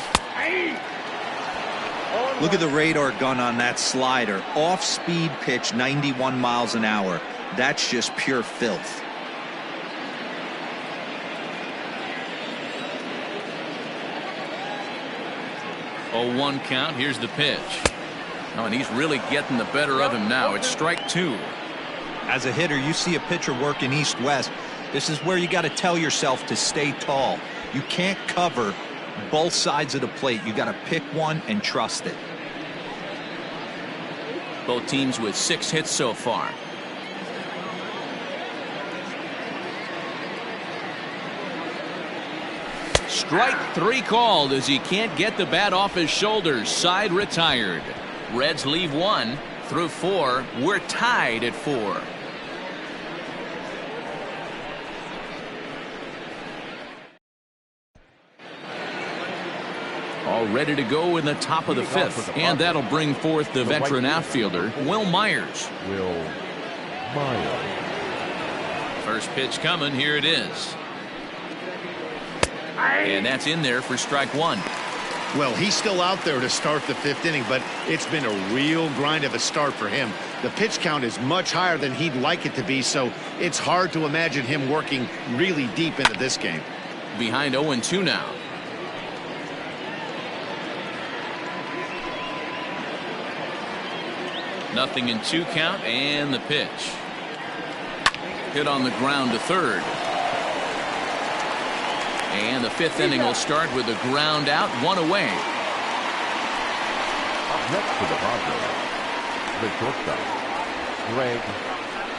Speaker 4: Look at the radar gun on that slider. Off-speed pitch, 91 miles an hour. That's just pure filth.
Speaker 1: 0-1 count. Here's the pitch. Oh, and he's really getting the better of him now. It's strike 2.
Speaker 4: As a hitter, you see a pitcher working east-west. This is where you got to tell yourself to stay tall. You can't cover both sides of the plate. You got to pick one and trust it.
Speaker 1: Both teams with 6 hits so far. Strike 3 called as he can't get the bat off his shoulders. Side retired. Reds leave 1 through 4. We're tied at 4. All ready to go in the top of the 5th, and that'll bring forth the veteran outfielder, Will Myers.
Speaker 3: Will Myers.
Speaker 1: First pitch coming. Here it is. And that's in there for strike 1.
Speaker 2: Well, he's still out there to start the 5th inning, but it's been a real grind of a start for him. The pitch count is much higher than he'd like it to be, so it's hard to imagine him working really deep into this game.
Speaker 1: Behind 0-2 now. Nothing in 2 count, and the pitch. Hit on the ground to third. And the 5th inning will start with a ground out, 1 away.
Speaker 3: Up next to the Padres, the shortstop, Greg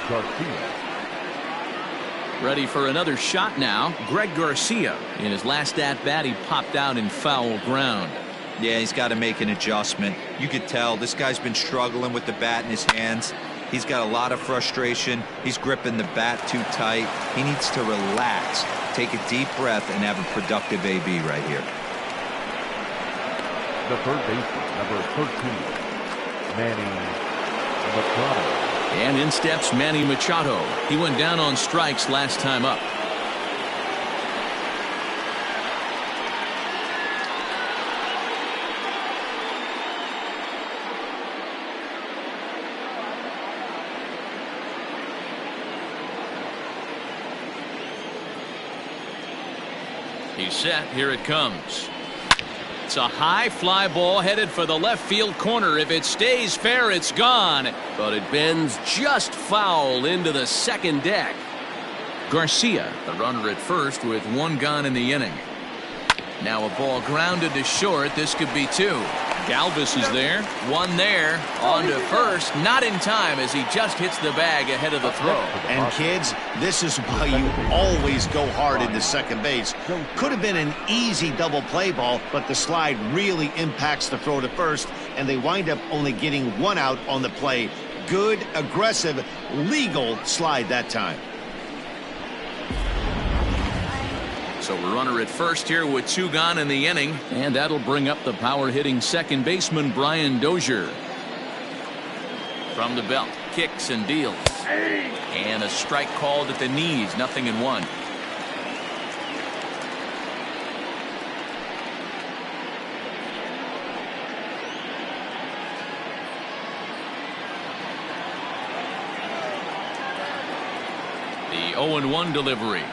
Speaker 3: Garcia.
Speaker 1: Ready for another shot now. Greg Garcia. In his last at-bat, he popped out in foul ground.
Speaker 4: Yeah, he's got to make an adjustment. You could tell this guy's been struggling with the bat in his hands. He's got a lot of frustration. He's gripping the bat too tight. He needs to relax, take a deep breath, and have a productive AB right here.
Speaker 3: The third baseman, number 13, Manny Machado.
Speaker 1: And in steps Manny Machado. He went down on strikes last time up. He's set. Here it comes. It's a high fly ball headed for the left field corner. If it stays fair, it's gone. But it bends just foul into the second deck. Garcia, the runner at first with 1 gone in the inning. Now a ball grounded to short. This could be 2. Galvis is there. 1 there. On to first. Not in time as he just hits the bag ahead of the throw.
Speaker 2: And kids, this is why you always go hard into second base. Could have been an easy double play ball, but the slide really impacts the throw to first, and they wind up only getting 1 out on the play. Good, aggressive, legal slide that time.
Speaker 1: So a runner at first here with 2 gone in the inning, and that'll bring up the power hitting second baseman Brian Dozier. From the belt, kicks and deals. And a strike called at the knees, 0-1. The 0-1 delivery.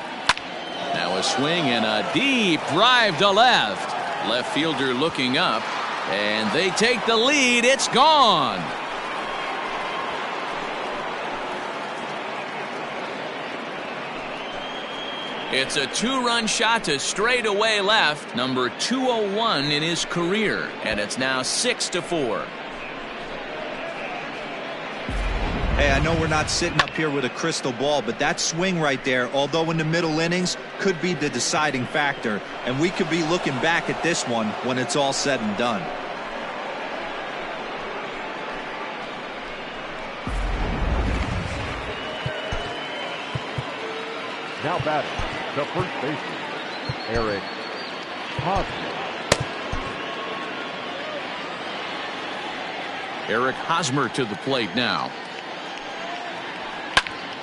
Speaker 1: Now a swing and a deep drive to left. Left fielder looking up, and they take the lead. It's gone. It's a 2-run shot to straightaway left, number 201 in his career, and it's now 6-4.
Speaker 4: Hey, I know we're not sitting up here with a crystal ball, but that swing right there, although in the middle innings, could be the deciding factor. And we could be looking back at this one when it's all said and done.
Speaker 3: Now batting, the first baseman, Eric Hosmer.
Speaker 1: Eric Hosmer to the plate now.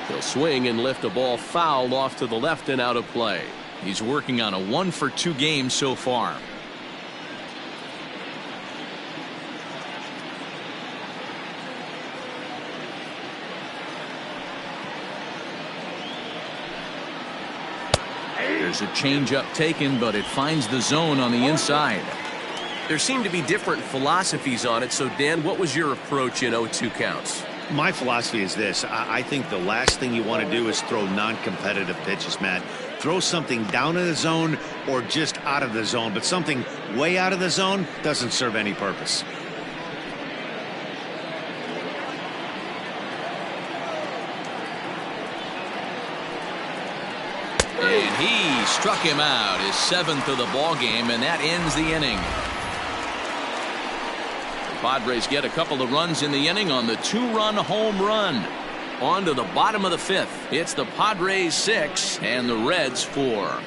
Speaker 1: He'll swing and lift a ball foul off to the left and out of play. He's working on a 1-for-2 game so far. There's a changeup taken, but it finds the zone on the inside.
Speaker 6: There seem to be different philosophies on it. So, Dan, what was your approach in 0-2 counts?
Speaker 2: My philosophy is this. I think the last thing you want to do is throw non-competitive pitches, Matt. Throw something down in the zone or just out of the zone, but something way out of the zone doesn't serve any purpose.
Speaker 1: And he struck him out, his 7th of the ball game, and that ends the inning. The Padres get a couple of runs in the inning on the 2-run home run. On to the bottom of the 5th. It's the Padres 6 and the Reds 4.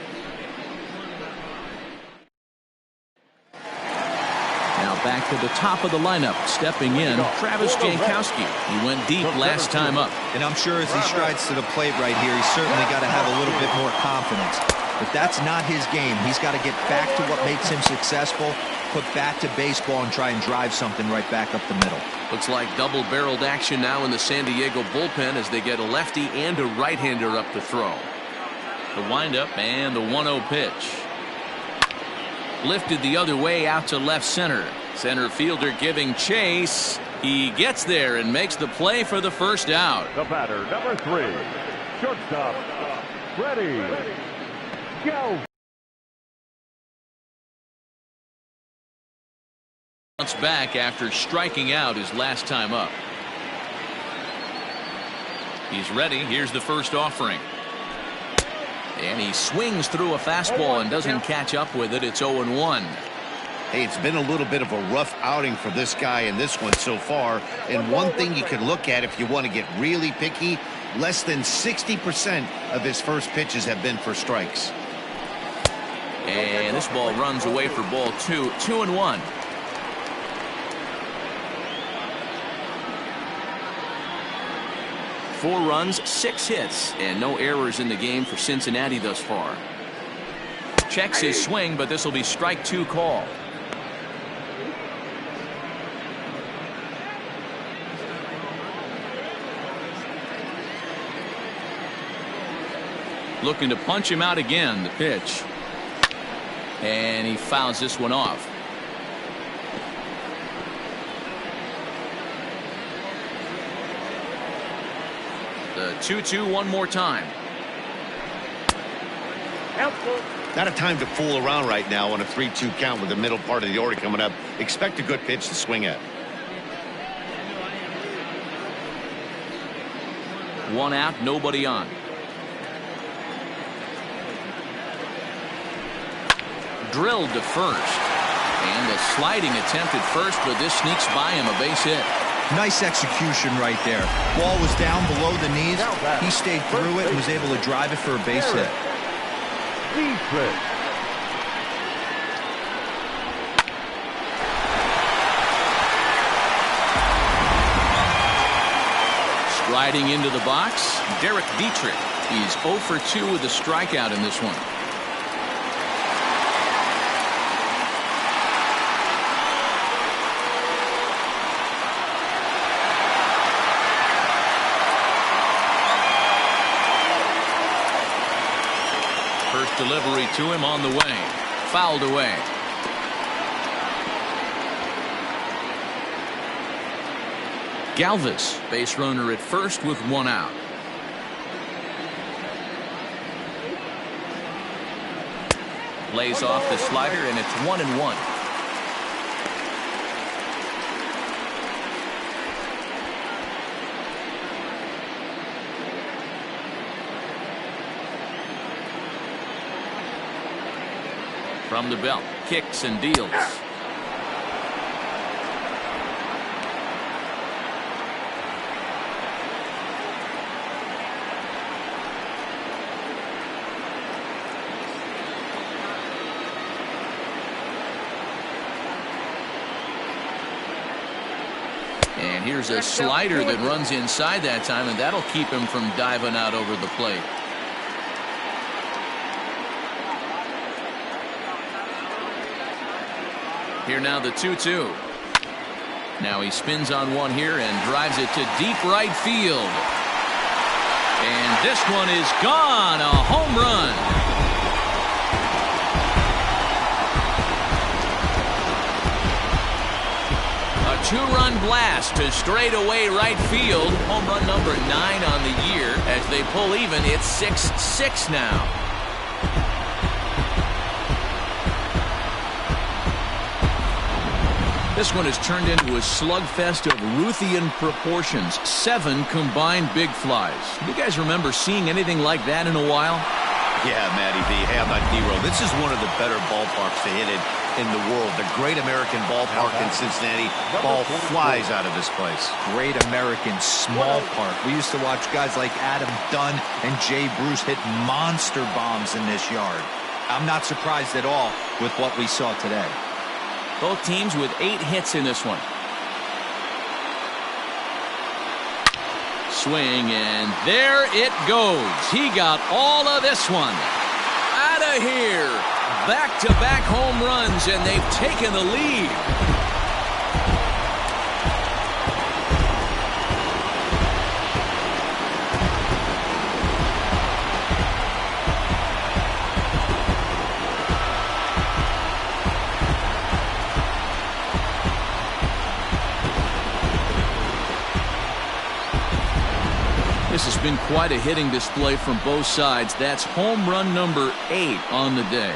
Speaker 1: Now back to the top of the lineup. Stepping in, Travis Jankowski. He went deep last time up.
Speaker 4: And I'm sure as he strides to the plate right here, he's certainly got to have a little bit more confidence. But that's not his game. He's got to get back to what makes him successful, put bat to baseball, and try and drive something right back up the middle.
Speaker 1: Looks like double-barreled action now in the San Diego bullpen as they get a lefty and a right-hander up to throw. The windup and the 1-0 pitch. Lifted the other way out to left center. Center fielder giving chase. He gets there and makes the play for the first out.
Speaker 3: The batter, number 3, shortstop, ready, go.
Speaker 1: Back after striking out his last time up. He's ready. Here's the first offering. And he swings through a fastball and doesn't catch up with it. It's 0-1.
Speaker 2: Hey, it's been a little bit of a rough outing for this guy in this one so far. And one thing you can look at if you want to get really picky, less than 60% of his first pitches have been for strikes.
Speaker 1: And this ball runs away for ball 2. 2-1. Four runs, 6 hits, and no errors in the game for Cincinnati thus far. Checks his swing, but this will be strike 2 call. Looking to punch him out again. The pitch. And he fouls this one off. The 2-2 one more time.
Speaker 2: Not a time to fool around right now on a 3-2 count with the middle part of the order coming up. Expect a good pitch to swing at.
Speaker 1: 1 out, nobody on. Drilled to first. And a sliding attempt at first, but this sneaks by him, a base hit.
Speaker 4: Nice execution right there. Ball was down below the knees. He stayed through it and was able to drive it for a base hit.
Speaker 1: Striding into the box, Derek Dietrich. He's 0 for 2 with a strikeout in this one. First delivery to him on the way. Fouled away. Galvis, base runner at first with 1 out. Lays off the slider, and it's 1-1. From the belt, kicks and deals. And here's a slider that runs inside that time, and that'll keep him from diving out over the plate. Here now the 2-2. Now he spins on one here and drives it to deep right field. And this one is gone. A home run. A 2-run blast to straightaway right field. Home run number 9 on the year. As they pull even, it's 6-6 now. This one has turned into a slugfest of Ruthian proportions. 7 combined big flies. You guys remember seeing anything like that in a while?
Speaker 2: Yeah, Matty V. Hey, how about D-Row? This is one of the better ballparks to hit it in the world. The Great American Ballpark in Cincinnati. Ball flies out of this place.
Speaker 4: Great American Small Park. We used to watch guys like Adam Dunn and Jay Bruce hit monster bombs in this yard. I'm not surprised at all with what we saw today.
Speaker 1: Both teams with 8 hits in this one. Swing, and there it goes. He got all of this one. Out of here. Back-to-back home runs, and they've taken the lead. This has been quite a hitting display from both sides. That's home run number 8 on the day.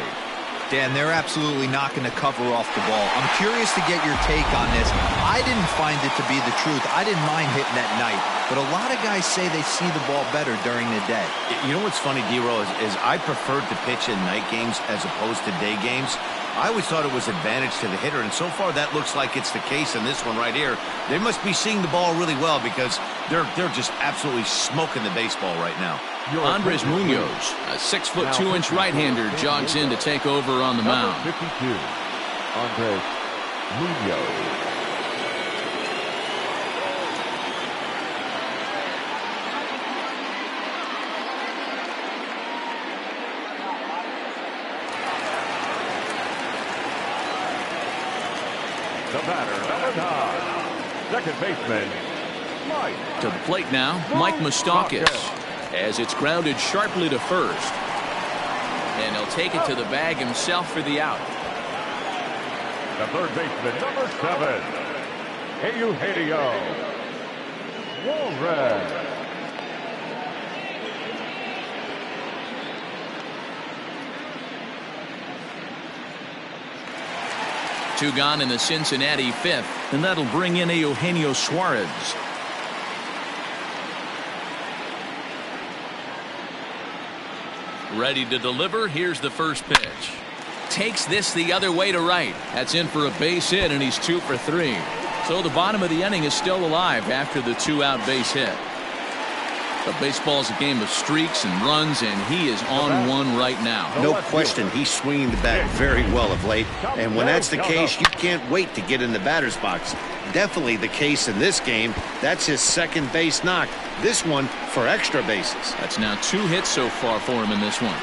Speaker 4: Dan, they're absolutely knocking the cover off the ball. I'm curious to get your take on this. I didn't find it to be the truth. I didn't mind hitting at night, but a lot of guys say they see the ball better during the day.
Speaker 2: You know what's funny, D-Row, is I preferred to pitch in night games as opposed to day games. I always thought it was advantage to the hitter, and so far that looks like it's the case in this one right here. They must be seeing the ball really well because they're just absolutely smoking the baseball right now.
Speaker 1: Andres Munoz, a 6'2" right-hander, jogs in to take over on the mound.
Speaker 3: 52, Andres Munoz. The batter, number 9, second baseman, Mike.
Speaker 1: To the plate now, Mike Moustakas, as it's grounded sharply to first. And he'll take it to the bag himself for the out.
Speaker 3: The third baseman, number 7, Eugenio Suarez.
Speaker 1: Two gone in the Cincinnati 5th, and that'll bring in Eugenio Suarez. Ready to deliver. Here's the first pitch. Takes this the other way to right. That's in for a base hit, and he's 2 for 3. So the bottom of the inning is still alive after the 2-out base hit. But baseball's a game of streaks and runs, and he is on one right now.
Speaker 2: No question, he's swinging the bat very well of late. And when that's the case, you can't wait to get in the batter's box. Definitely the case in this game. That's his second base knock. This one for extra bases.
Speaker 1: That's now 2 hits so far for him in this one.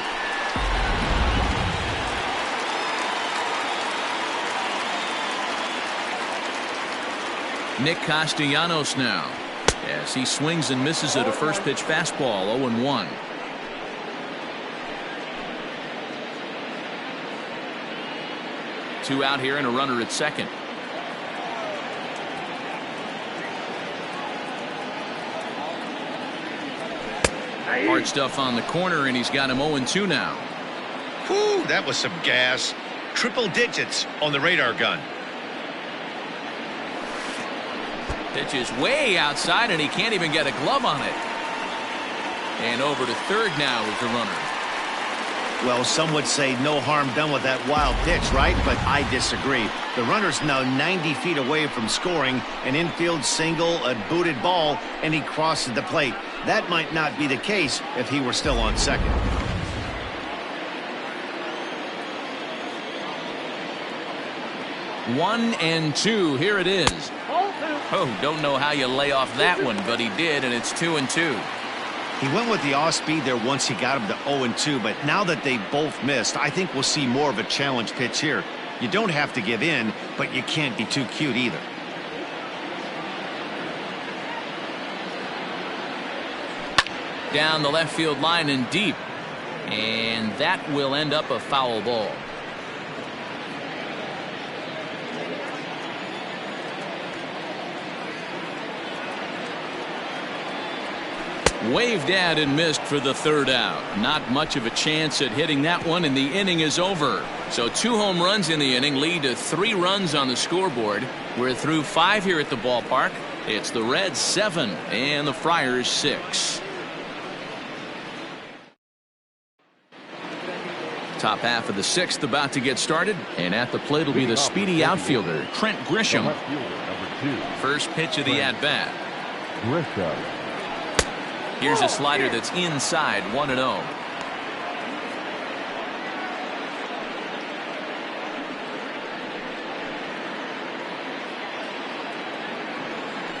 Speaker 1: Nick Castellanos now, as he swings and misses at a first pitch fastball. 0-1. Two out here and a runner at second. Hard stuff on the corner, and he's got him 0-2 now.
Speaker 2: Whew, that was some gas. Triple digits on the radar gun.
Speaker 1: Pitch is way outside, and he can't even get a glove on it. And over to third now is the runner.
Speaker 2: Well, some would say no harm done with that wild pitch, right? But I disagree. The runner's now 90 feet away from scoring an infield single, a booted ball, and he crosses the plate. That might not be the case if he were still on second.
Speaker 1: One and two. Here it is. Oh, don't know how you lay off that one, but he did, and it's 2-2.
Speaker 2: He went with the off-speed there once he got him to 0-2, but now that they both missed, I think we'll see more of a challenge pitch here. You don't have to give in, but you can't be too cute either.
Speaker 1: Down the left field line and deep, and that will end up a foul ball. Waved at and missed for the third out. Not much of a chance at hitting that one, and the inning is over. So 2 home runs in the inning lead to 3 runs on the scoreboard. We're through 5 here at the ballpark. It's the Reds 7 and the Friars 6. Top half of the sixth about to get started, and at the plate will be the speedy outfielder, Trent Grisham.
Speaker 3: Left fielder, number 2.
Speaker 1: First pitch of the at-bat.
Speaker 3: Grisham.
Speaker 1: Here's a slider that's inside, 1-0.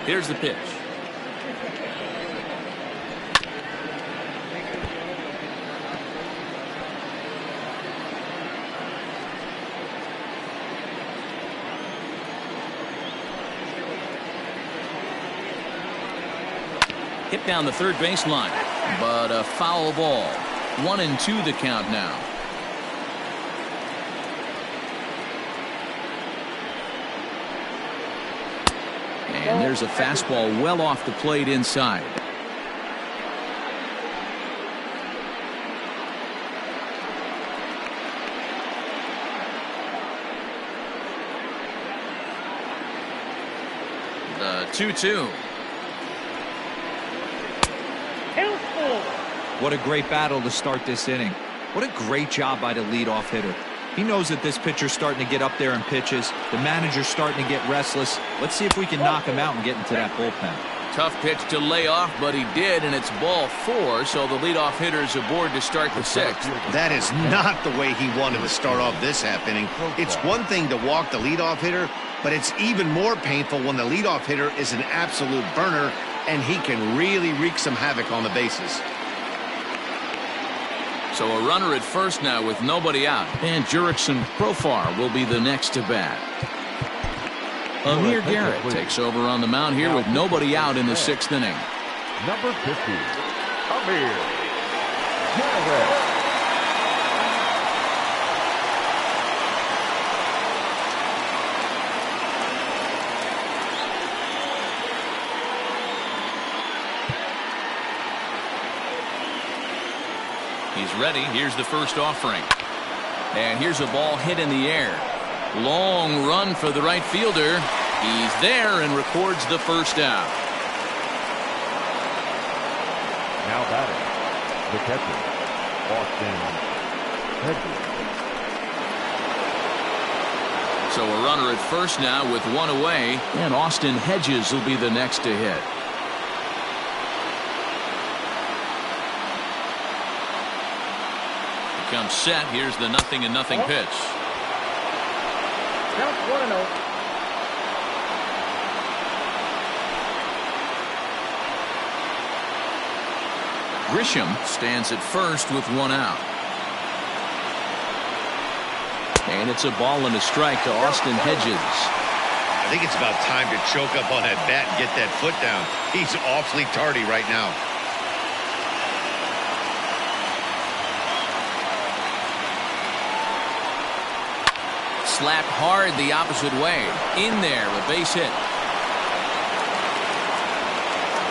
Speaker 1: Here's the pitch. Hit down the third baseline, but a foul ball. 1-2 the count now. And there's a fastball well off the plate inside. The 2-2.
Speaker 4: What a great battle to start this inning. What a great job by the leadoff hitter. He knows that this pitcher's starting to get up there in pitches. The manager's starting to get restless. Let's see if we can knock him out and get into that bullpen.
Speaker 1: Tough pitch to lay off, but he did, and it's ball 4, so the leadoff hitter's aboard to start the sixth.
Speaker 2: That is not the way he wanted to start off this half inning. It's one thing to walk the leadoff hitter, but it's even more painful when the leadoff hitter is an absolute burner, and he can really wreak some havoc on the bases.
Speaker 1: So a runner at first now with nobody out. And Jurickson Profar will be the next to bat. Amir Garrett takes over on the mound here with nobody out in the sixth inning.
Speaker 3: Number 50, Amir Garrett.
Speaker 1: He's ready. Here's the first offering. And here's a ball hit in the air. Long run for the right fielder. He's there and records the first out.
Speaker 3: Now batting, the catcher, Austin Hedges.
Speaker 1: So a runner at first now with one away. And Austin Hedges will be the next to hit. Comes set. Here's the 0-0 pitch.
Speaker 5: Count 1-0.
Speaker 1: Grisham stands at first with one out. And it's a ball and a strike to Austin Hedges.
Speaker 2: I think it's about time to choke up on that bat and get that foot down. He's awfully tardy right now.
Speaker 1: Slapped hard the opposite way. In there, a base hit.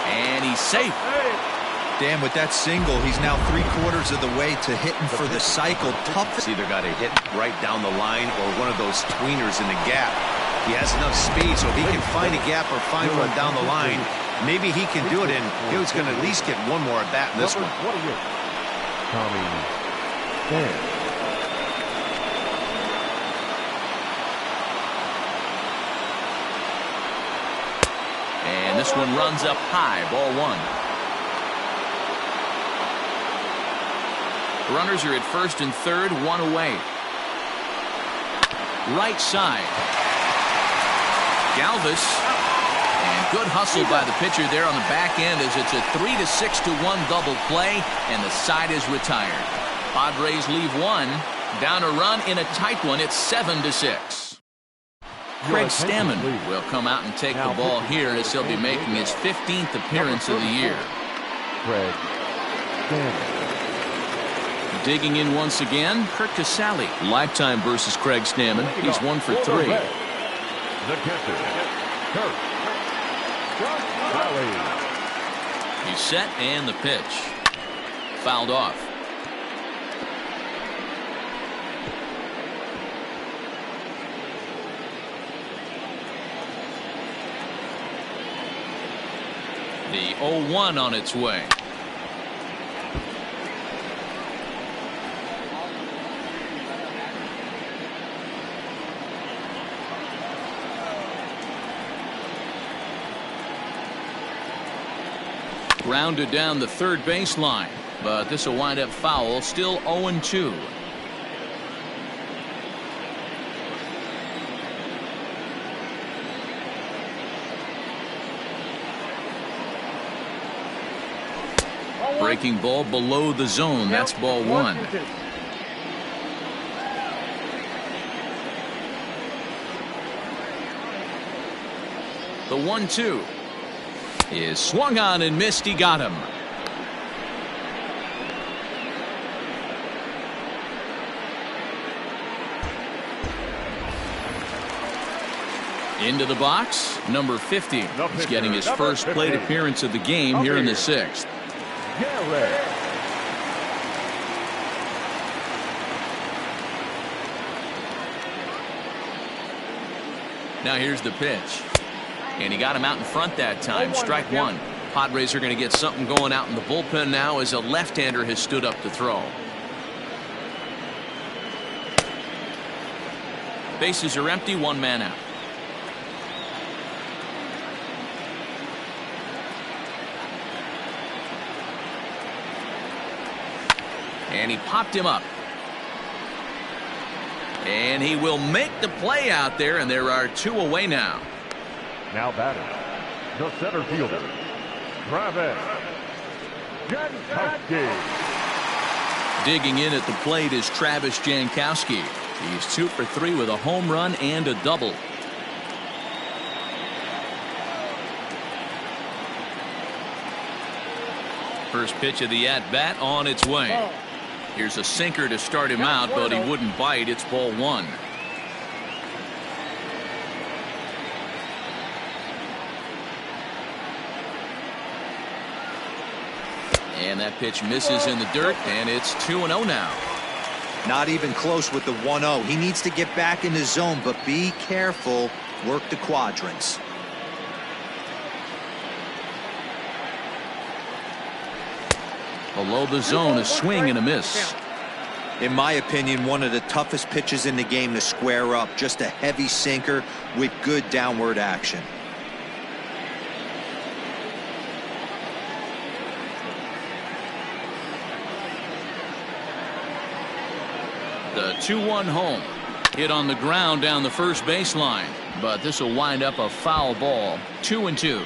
Speaker 1: And he's safe.
Speaker 4: Dan, with that single, he's now 3/4 of the way to hitting for the cycle. Tough.
Speaker 2: He's either got a hit right down the line or one of those tweeners in the gap. He has enough speed so he can find a gap or find one down the line. Maybe he can do it, and he was going to at least get one more at bat in this one.
Speaker 3: Tommy Pham.
Speaker 1: And this one runs up high, ball 1. Runners are at first and third, one away. Right side. Galvis. And good hustle by the pitcher there on the back end as it's a 3-6-1 double play, and the side is retired. Padres leave one. Down a run in a tight one. It's 7-6. Craig Stammen will come out and take the ball here as he'll be making his 15th appearance of the year.
Speaker 3: Craig Stammen.
Speaker 1: Digging in once again, Kurt Casale. Lifetime versus Craig Stammen. He's 1 for 3.
Speaker 3: The catcher, Kurt Casale.
Speaker 1: He's set and the pitch. Fouled off. The 0-1 on its way. Grounded down the third baseline, but this will wind up foul. Still 0-2. Breaking ball below the zone. That's ball one. The 1-2 is swung on and missed. He got him. Into the box, number 50. He's getting his first plate appearance of the game here in the sixth. Now here's the pitch. And he got him out in front that time. Strike one. Padres are going to get something going out in the bullpen now as a left-hander has stood up to throw. Bases are empty, one man out. And he popped him up. And he will make the play out there, and there are two away now.
Speaker 3: Now batting, the center fielder, Travis Jankowski.
Speaker 1: Digging in at the plate is Travis Jankowski. He's 2 for 3 with a home run and a double. First pitch of the at-bat on its way. Here's a sinker to start him out, but he wouldn't bite. It's ball one. And that pitch misses in the dirt, and it's 2-0 now.
Speaker 4: Not even close with the 1-0. He needs to get back in the zone, but be careful. Work the quadrants.
Speaker 1: Below the zone, a swing and a miss.
Speaker 4: In my opinion, one of the toughest pitches in the game to square up. Just a heavy sinker with good downward action.
Speaker 1: The 2-1 home. Hit on the ground down the first baseline, but this will wind up a foul ball. 2-2.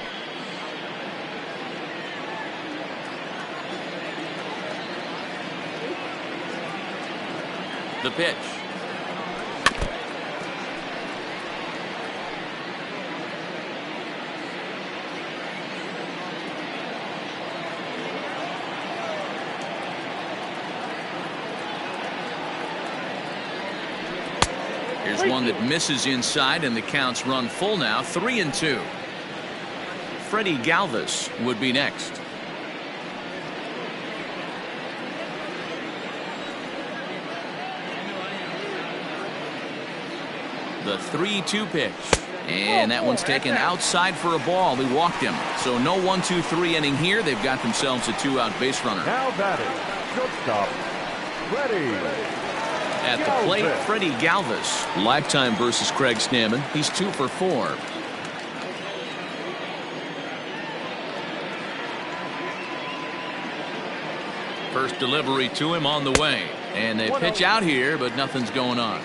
Speaker 1: The pitch. Here's one that misses inside, and the count's run full now. 3-2. Freddie Galvis would be next. The 3-2 pitch. And that one's taken outside for a ball. He walked him. So no 1-2-3 inning here. They've got themselves a 2-out base runner.
Speaker 3: Now batting, shortstop, Freddie.
Speaker 1: At the plate, Freddie Galvis. Lifetime versus Craig Stammen. He's 2 for 4. First delivery to him on the way. And they pitch out here, but nothing's going on.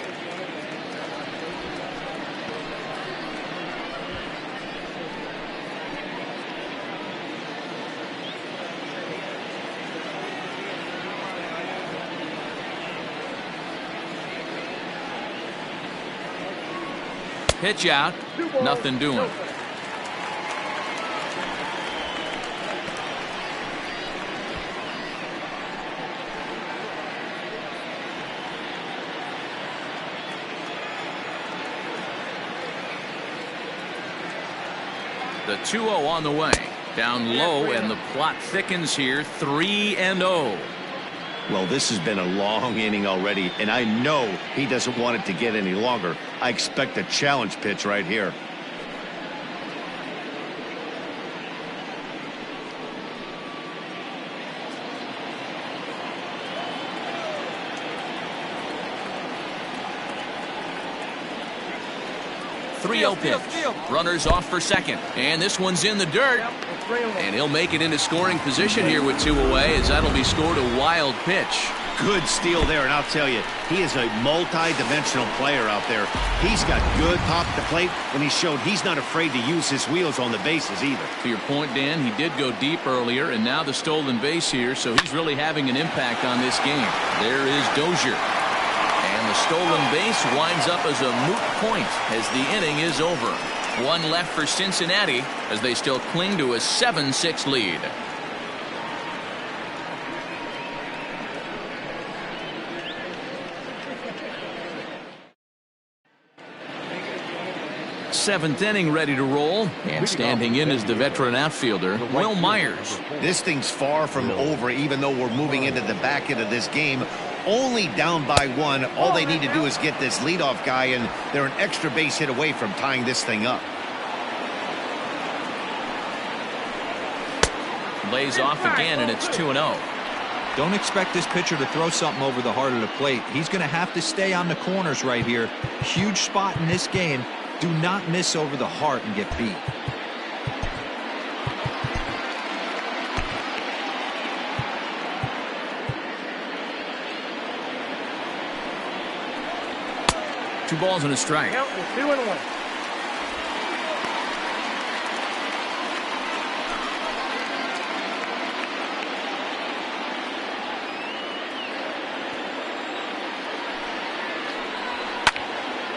Speaker 1: Pitch out, nothing doing. The 2-0 on the way. Down low, and the plot thickens here. 3-0.
Speaker 2: Well, this has been a long inning already, and I know he doesn't want it to get any longer. I expect a challenge pitch right here.
Speaker 1: 3-0 pitch. Runners off for second. And this one's in the dirt. And he'll make it into scoring position here with 2 away, as that'll be scored a wild pitch.
Speaker 2: Good steal there, and I'll tell you, he is a multi-dimensional player out there. He's got good pop at the plate, and he showed he's not afraid to use his wheels on the bases either.
Speaker 1: To your point, Dan, he did go deep earlier, and now the stolen base here, so he's really having an impact on this game. There is Dozier. And the stolen base winds up as a moot point as the inning is over. 1 left for Cincinnati as they still cling to a 7-6 lead. Seventh inning ready to roll, and standing in is the veteran outfielder, Will Myers.
Speaker 2: This thing's far from over, even though we're moving into the back end of this game. Only down by 1. All they need to do is get this leadoff guy, and they're an extra base hit away from tying this thing up.
Speaker 1: Lays off again, and it's 2-0.
Speaker 4: Don't expect this pitcher to throw something over the heart of the plate. He's going to have to stay on the corners right here. Huge spot in this game. Do not miss over the heart and get beat.
Speaker 1: Two balls and a strike.
Speaker 5: Count is 2-1.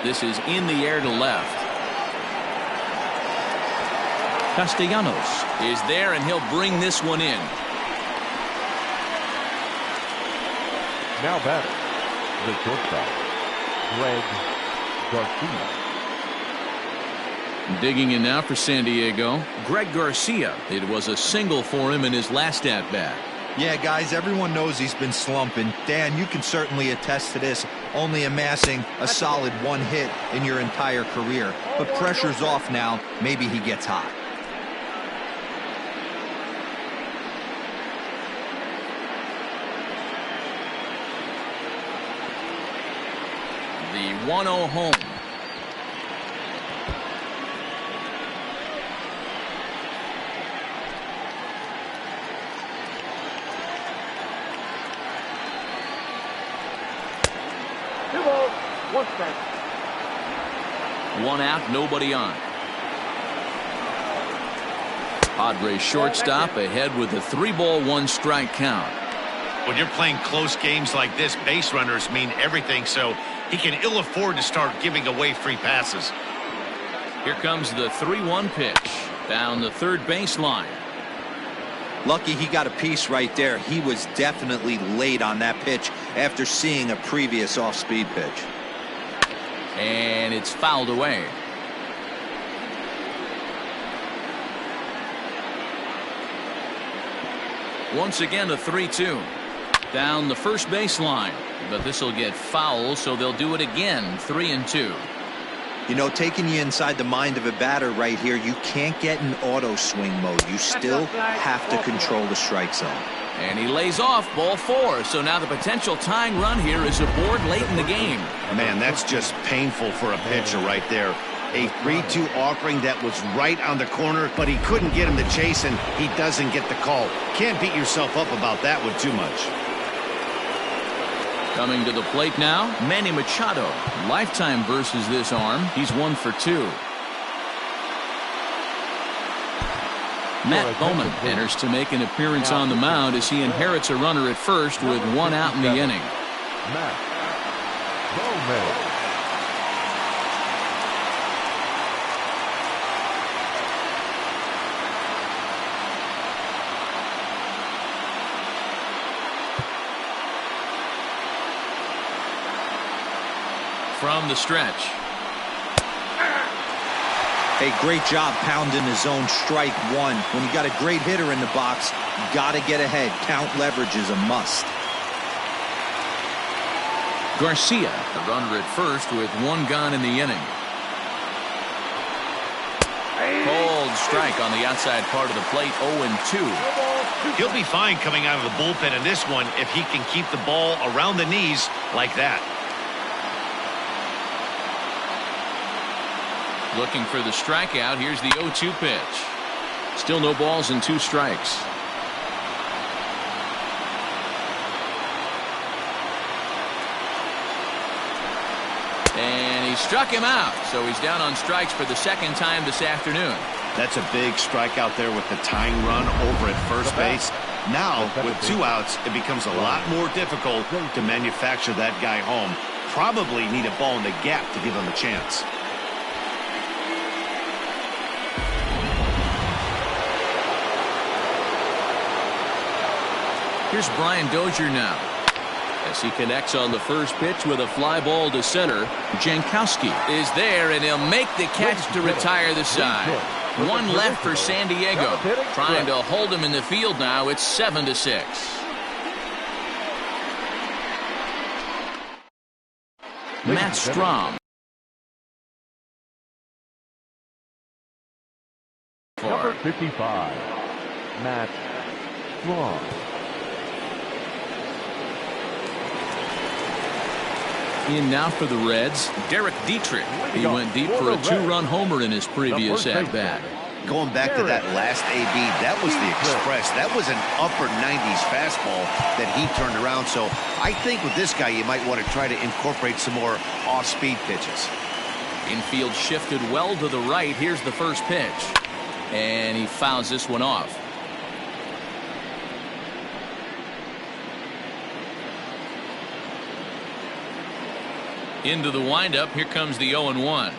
Speaker 1: This is in the air to left. Castellanos is there, and he'll bring this one in.
Speaker 3: Now batter, the shortstop, Greg Garcia.
Speaker 1: Digging in now for San Diego, Greg Garcia. It was a single for him in his last at-bat.
Speaker 4: Yeah, guys, everyone knows he's been slumping. Dan, you can certainly attest to this, only amassing a solid 1 hit in your entire career. But pressure's off now. Maybe he gets hot.
Speaker 1: The 1-0 home. One out, nobody on. Padres shortstop ahead with a 3-ball, 1-strike count.
Speaker 2: When you're playing close games like this, base runners mean everything, so he can ill afford to start giving away free passes.
Speaker 1: Here comes the 3-1 pitch down the third baseline.
Speaker 4: Lucky he got a piece right there. He was definitely late on that pitch after seeing a previous off-speed pitch.
Speaker 1: And it's fouled away. Once again, a 3-2. Down the first baseline. But this will get foul, so they'll do it again. 3-2.
Speaker 4: You know, taking you inside the mind of a batter right here, you can't get in auto swing mode. You still have to control the strike zone.
Speaker 1: And he lays off, ball 4. So now the potential tying run here is aboard late in the game.
Speaker 2: Man, that's just painful for a pitcher right there. A 3-2 offering that was right on the corner, but he couldn't get him to chase, and he doesn't get the call. Can't beat yourself up about that one too much.
Speaker 1: Coming to the plate now, Manny Machado. Lifetime versus this arm. He's 1 for 2. Matt Bowman enters to make an appearance on the mound as he inherits a runner at first with 1 out in the inning.
Speaker 3: Matt Bowman.
Speaker 1: From the stretch.
Speaker 4: Hey, great job pounding the zone strike 1. When you got a great hitter in the box, you got to get ahead. Count leverage is a must.
Speaker 1: Garcia, the runner at first with 1 gone in the inning. Cold strike on the outside part of the plate, 0-2.
Speaker 2: He'll be fine coming out of the bullpen in this one if he can keep the ball around the knees like that.
Speaker 1: Looking for the strikeout. Here's the 0-2 pitch. Still no balls and 2 strikes. And he struck him out, so he's down on strikes for the second time this afternoon.
Speaker 2: That's a big strikeout there with the tying run over at first base. Now, with 2 outs, it becomes a lot more difficult to manufacture that guy home. Probably need a ball in the gap to give him a chance.
Speaker 1: Here's Brian Dozier now.
Speaker 6: As he connects on the first pitch with a fly ball to center.
Speaker 1: Jankowski is there, and he'll make the catch to retire the side. 1 left for San Diego. Trying to hold him in the field now. It's 7-6. Matt Strom.
Speaker 3: Number 55, Matt Strom.
Speaker 1: In now for the Reds, Derek Dietrich. He went deep for a 2-run homer in his previous at-bat.
Speaker 2: Going back to that last AB, that was the express. That was an upper 90s fastball that he turned around. So I think with this guy, you might want to try to incorporate some more off-speed pitches.
Speaker 1: Infield shifted well to the right. Here's the first pitch. And he fouls this one off. Into the windup. Here comes the 0-1.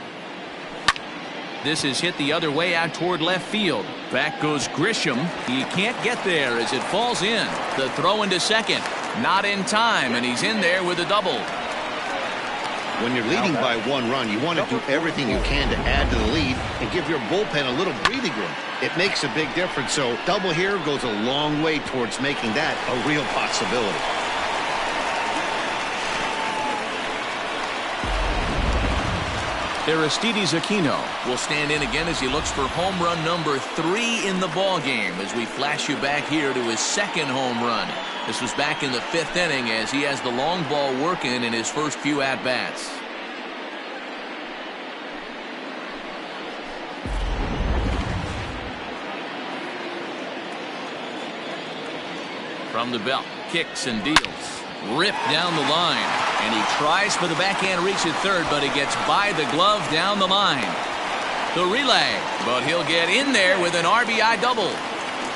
Speaker 1: This is hit the other way out toward left field. Back goes Grisham. He can't get there as it falls in. The throw into second. Not in time, and he's in there with a double.
Speaker 2: When you're leading by 1 run, you want to do everything you can to add to the lead and give your bullpen a little breathing room. It makes a big difference, so double here goes a long way towards making that a real possibility.
Speaker 1: Aristides Aquino will stand in again as he looks for home run number 3 in the ball game as we flash you back here to his 2nd home run. This was back in the 5th inning as he has the long ball working in his first few at-bats. From the belt, kicks and deals. Ripped down the line, and he tries for the backhand reach at third, but he gets by the glove down the line. The relay, but he'll get in there with an RBI double.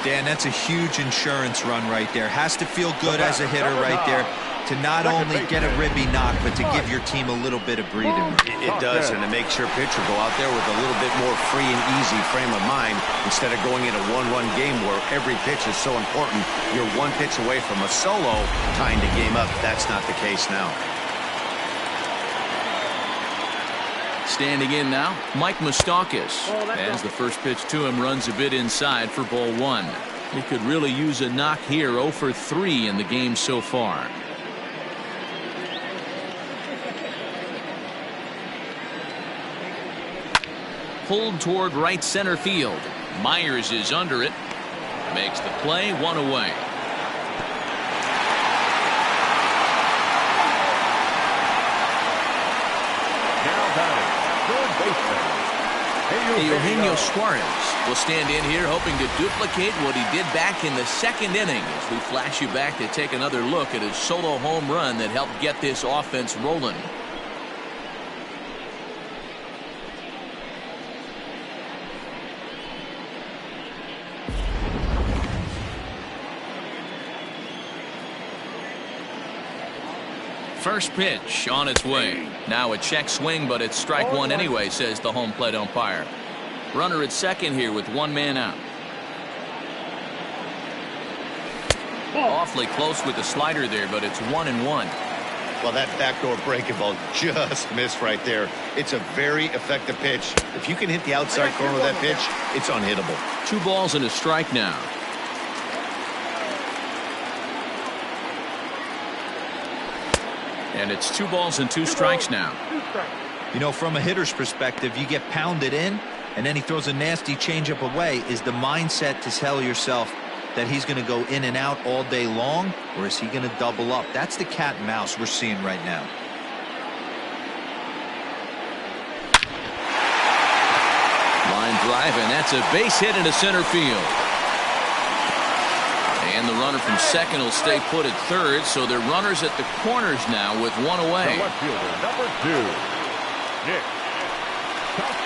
Speaker 4: Dan, that's a huge insurance run right there. Has to feel good as a hitter right there to not only get a ribby knock, but to give your team a little bit of breathing room.
Speaker 2: It does, and it makes your pitcher go out there with a little bit more free and easy frame of mind instead of going in a 1-run game where every pitch is so important. You're 1 pitch away from a solo tying the game up. That's not the case now.
Speaker 1: Standing in now, Mike Moustakas. As the first pitch to him runs a bit inside for ball 1. He could really use a knock here. 0 for 3 in the game so far. Pulled toward right center field. Myers is under it. Makes the play, 1 away. Eugenio Suarez will stand in here hoping to duplicate what he did back in the 2nd inning as we flash you back to take another look at his solo home run that helped get this offense rolling. First pitch on its way. Now a check swing, but it's strike 1 anyway, says the home plate umpire. Runner at second here with 1 man out. Awfully close with the slider there, but it's 1-1.
Speaker 2: Well, that backdoor breaking ball just missed right there. It's a very effective pitch. If you can hit the outside corner of that pitch, it's unhittable.
Speaker 1: 2 balls and a strike now. And it's 2 balls and 2 strikes now.
Speaker 4: You know, from a hitter's perspective, you get pounded in, and then he throws a nasty changeup away. Is the mindset to tell yourself that he's going to go in and out all day long, or is he going to double up? That's the cat and mouse we're seeing right now.
Speaker 1: drive, and that's a base hit into center field. And the runner from second will stay put at third, so they're runners at the corners now with one away.
Speaker 3: The left fielder, number 2, Nick.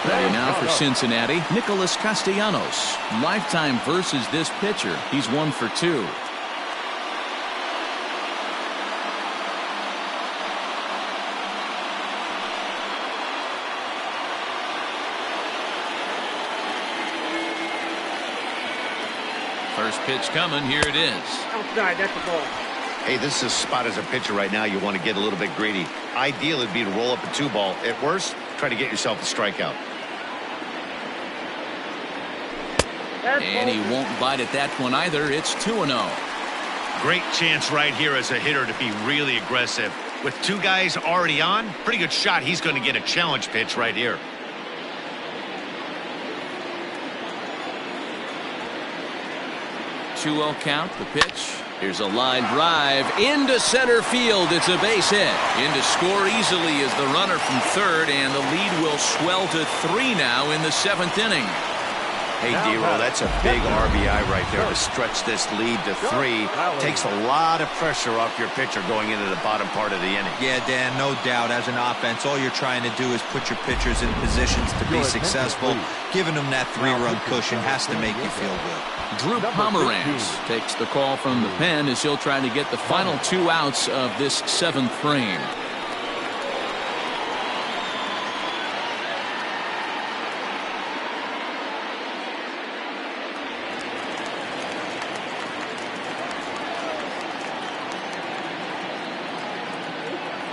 Speaker 1: Ready now for Cincinnati, Nicholas Castellanos. Lifetime versus this pitcher. He's 1 for 2. First pitch coming. Here it is.
Speaker 5: Outside, that's the ball.
Speaker 2: Hey, this is a spot as a pitcher right now. You want to get a little bit greedy. Ideal would be to roll up a 2-ball. At worst, try to get yourself a strikeout.
Speaker 1: And he won't bite at that one either. It's 2-0.
Speaker 2: Great chance right here as a hitter to be really aggressive. With 2 guys already on, pretty good shot. He's going to get a challenge pitch right here.
Speaker 1: 2-0 count. The pitch. Here's a line drive into center field. It's a base hit. In to score easily is the runner from third, and the lead will swell to 3 now in the 7th inning.
Speaker 2: Hey, D-Roll, that's a big RBI right there to stretch this lead to 3. Takes a lot of pressure off your pitcher going into the bottom part of the inning.
Speaker 4: Yeah, Dan, no doubt. As an offense, all you're trying to do is put your pitchers in positions to be successful. Giving them that 3-run cushion has to make you feel good.
Speaker 1: Drew Pomeranz takes the call from the pen as he'll try to get the final 2 outs of this 7th frame.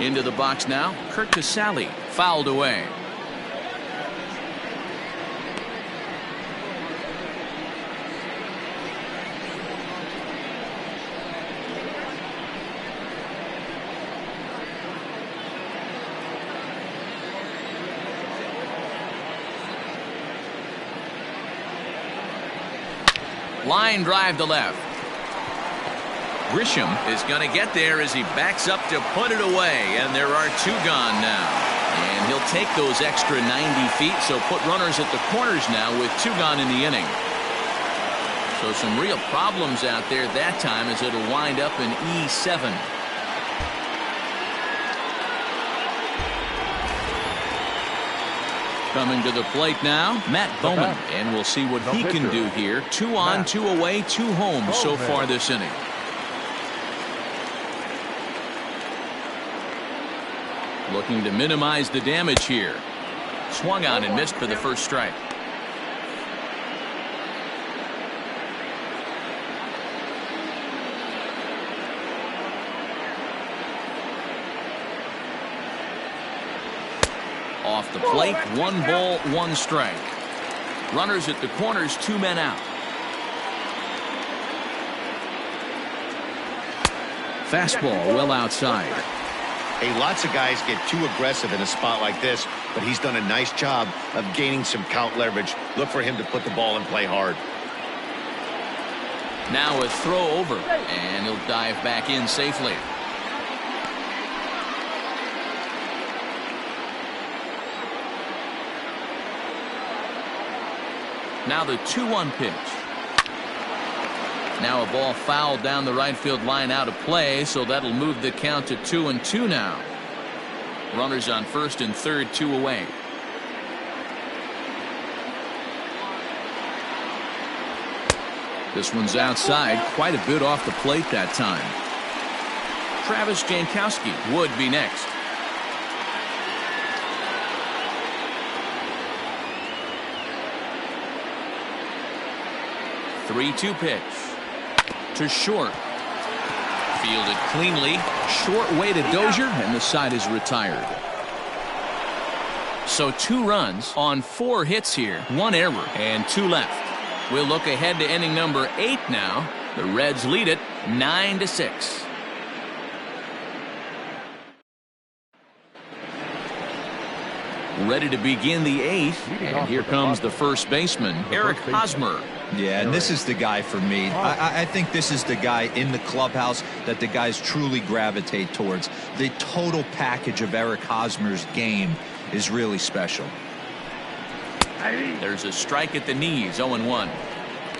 Speaker 1: Into the box now. Kurt Casale fouled away. Line drive to left. Grisham is going to get there as he backs up to put it away, and there are 2 gone now. And he'll take those extra 90 feet, so put runners at the corners now with 2 gone in the inning. So some real problems out there that time as it'll wind up in E7. Coming to the plate now, Matt Bowman, and we'll see what he can do here. 2 on, 2 away, 2 home so far this inning. Looking to minimize the damage here. Swung on and missed for the first strike. Off the plate, 1 ball, 1 strike. Runners at the corners, 2 men out. Fastball well outside.
Speaker 2: Hey, lots of guys get too aggressive in a spot like this, but he's done a nice job of gaining some count leverage. Look for him to put the ball in play hard.
Speaker 1: Now a throw over, and he'll dive back in safely. Now the 2-1 pitch. Now a ball fouled down the right field line out of play, so that'll move the count to 2-2 now. Runners on first and third, 2 away. This one's outside, quite a bit off the plate that time. Travis Jankowski would be next. Three-2 pitch to short. Fielded cleanly. Short way to Dozier, and the side is retired. So 2 runs on 4 hits here. 1 error and 2 left. We'll look ahead to inning number 8 now. The Reds lead it 9-6. Ready to begin the 8th, and here comes the first baseman, Eric Hosmer.
Speaker 4: Yeah, and this is the guy for me. I think this is the guy in the clubhouse that the guys truly gravitate towards. The total package of Eric Hosmer's game is really special.
Speaker 1: There's a strike at the knees, 0-1.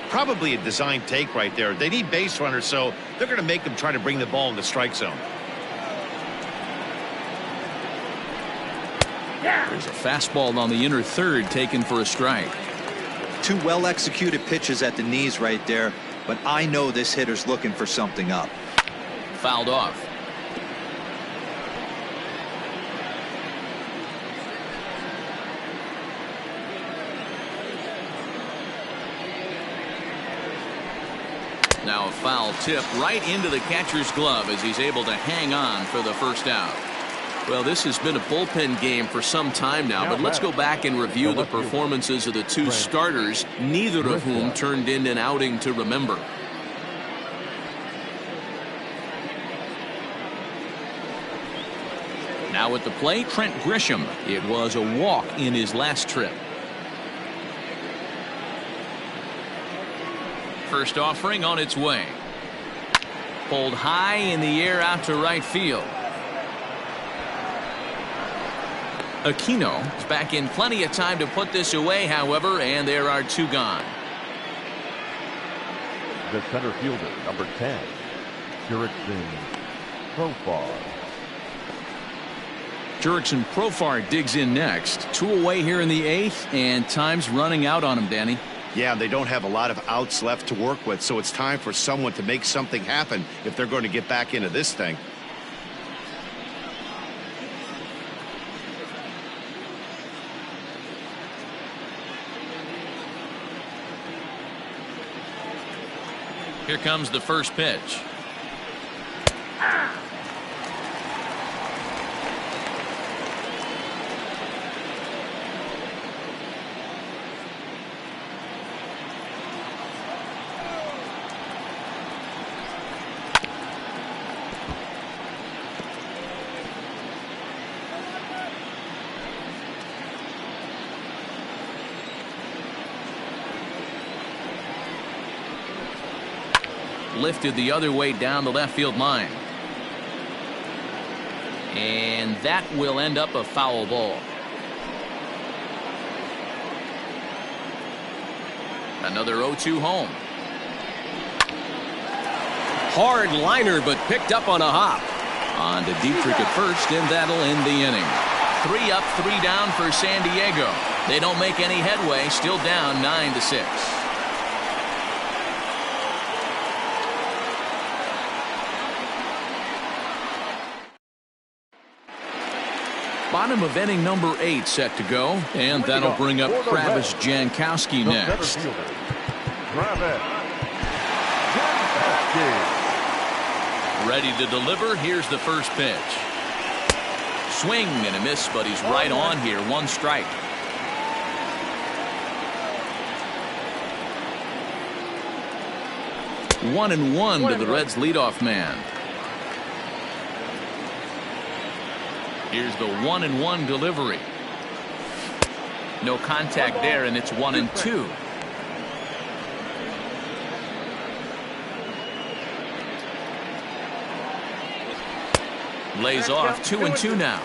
Speaker 2: Probably a design take right there. They need base runners, so they're going to make them try to bring the ball in the strike zone.
Speaker 1: There's a fastball on the inner third taken for a strike.
Speaker 4: Two well-executed pitches at the knees right there, but I know this hitter's looking for something up.
Speaker 1: Fouled off. Now a foul tip right into the catcher's glove as he's able to hang on for the first out. Well, this has been a bullpen game for some time now, but let's go back and review the performances of the two starters, neither of whom turned in an outing to remember. Now at the plate, Trent Grisham. It was a walk in his last trip. First offering on its way. Pulled high in the air out to right field. Aquino is back in plenty of time to put this away, however, and there are two gone.
Speaker 3: The center fielder, number 10, Jurickson Profar.
Speaker 1: Jurickson Profar digs in next. Two away here in the eighth, and time's running out on him, Danny.
Speaker 2: Yeah, they don't have a lot of outs left to work with, so it's time for someone to make something happen if they're going to get back into this thing.
Speaker 1: Here comes the first pitch. Lifted the other way down the left field line. And that will end up a foul ball. Another 0-2 home.
Speaker 6: Hard liner, but picked up on a hop.
Speaker 1: On to Dietrich at first, and that'll end the inning. 3 up, 3 down for San Diego. They don't make any headway, still down 9-6. Bottom of inning number 8 set to go, and that'll bring up Travis Jankowski next. Ready to deliver. Here's the first pitch. Swing and a miss, but he's right on here. 1 strike. One and one to the Reds leadoff man. Here's the 1-1 delivery. No contact there, and it's 1-2. Lays off 2-2 now.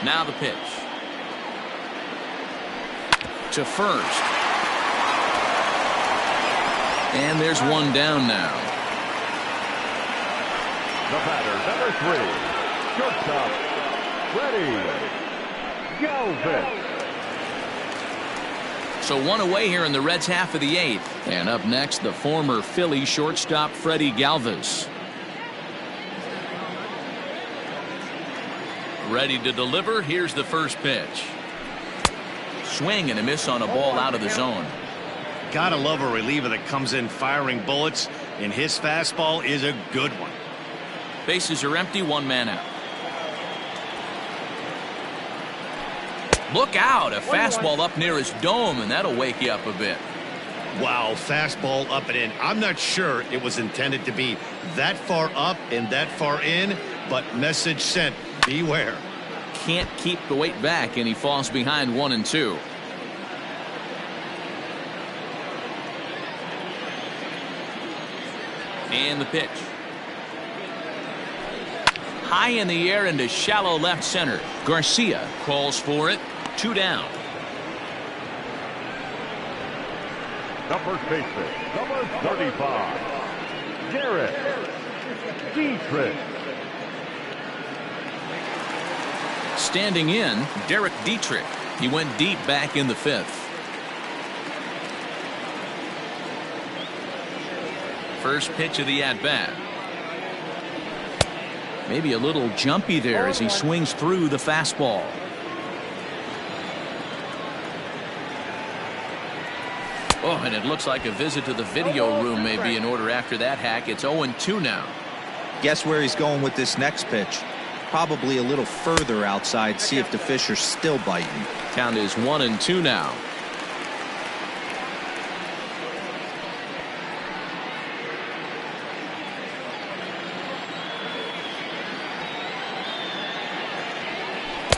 Speaker 1: Now the pitch. To first. And there's one down now.
Speaker 3: The batter, number 3, shortstop, Freddie Galvis.
Speaker 1: So one away here in the Reds' half of the 8th. And up next, the former Philly shortstop Freddie Galvis. Ready to deliver. Here's the first pitch. Swing and a miss on a ball out of the zone.
Speaker 2: Gotta love a reliever that comes in firing bullets, and his fastball is a good one.
Speaker 1: Bases are empty, 1 man out. Look out, a fastball up near his dome, and that'll wake you up a bit.
Speaker 2: Wow, fastball up and in. I'm not sure it was intended to be that far up and that far in, but message sent, beware.
Speaker 1: Can't keep the weight back, and he falls behind 1-2. And the pitch. High in the air into shallow left center. Garcia calls for it. 2 down.
Speaker 3: The first baseman, number 35, Derek Dietrich.
Speaker 1: Standing in, Derek Dietrich. He went deep back in the 5th. First pitch of the at-bat. Maybe a little jumpy there as he swings through the fastball. Oh, and it looks like a visit to the video room may be in order after that hack. It's 0-2 now.
Speaker 4: Guess where he's going with this next pitch? Probably a little further outside, see if the fish are still biting.
Speaker 1: Count is 1-2 now.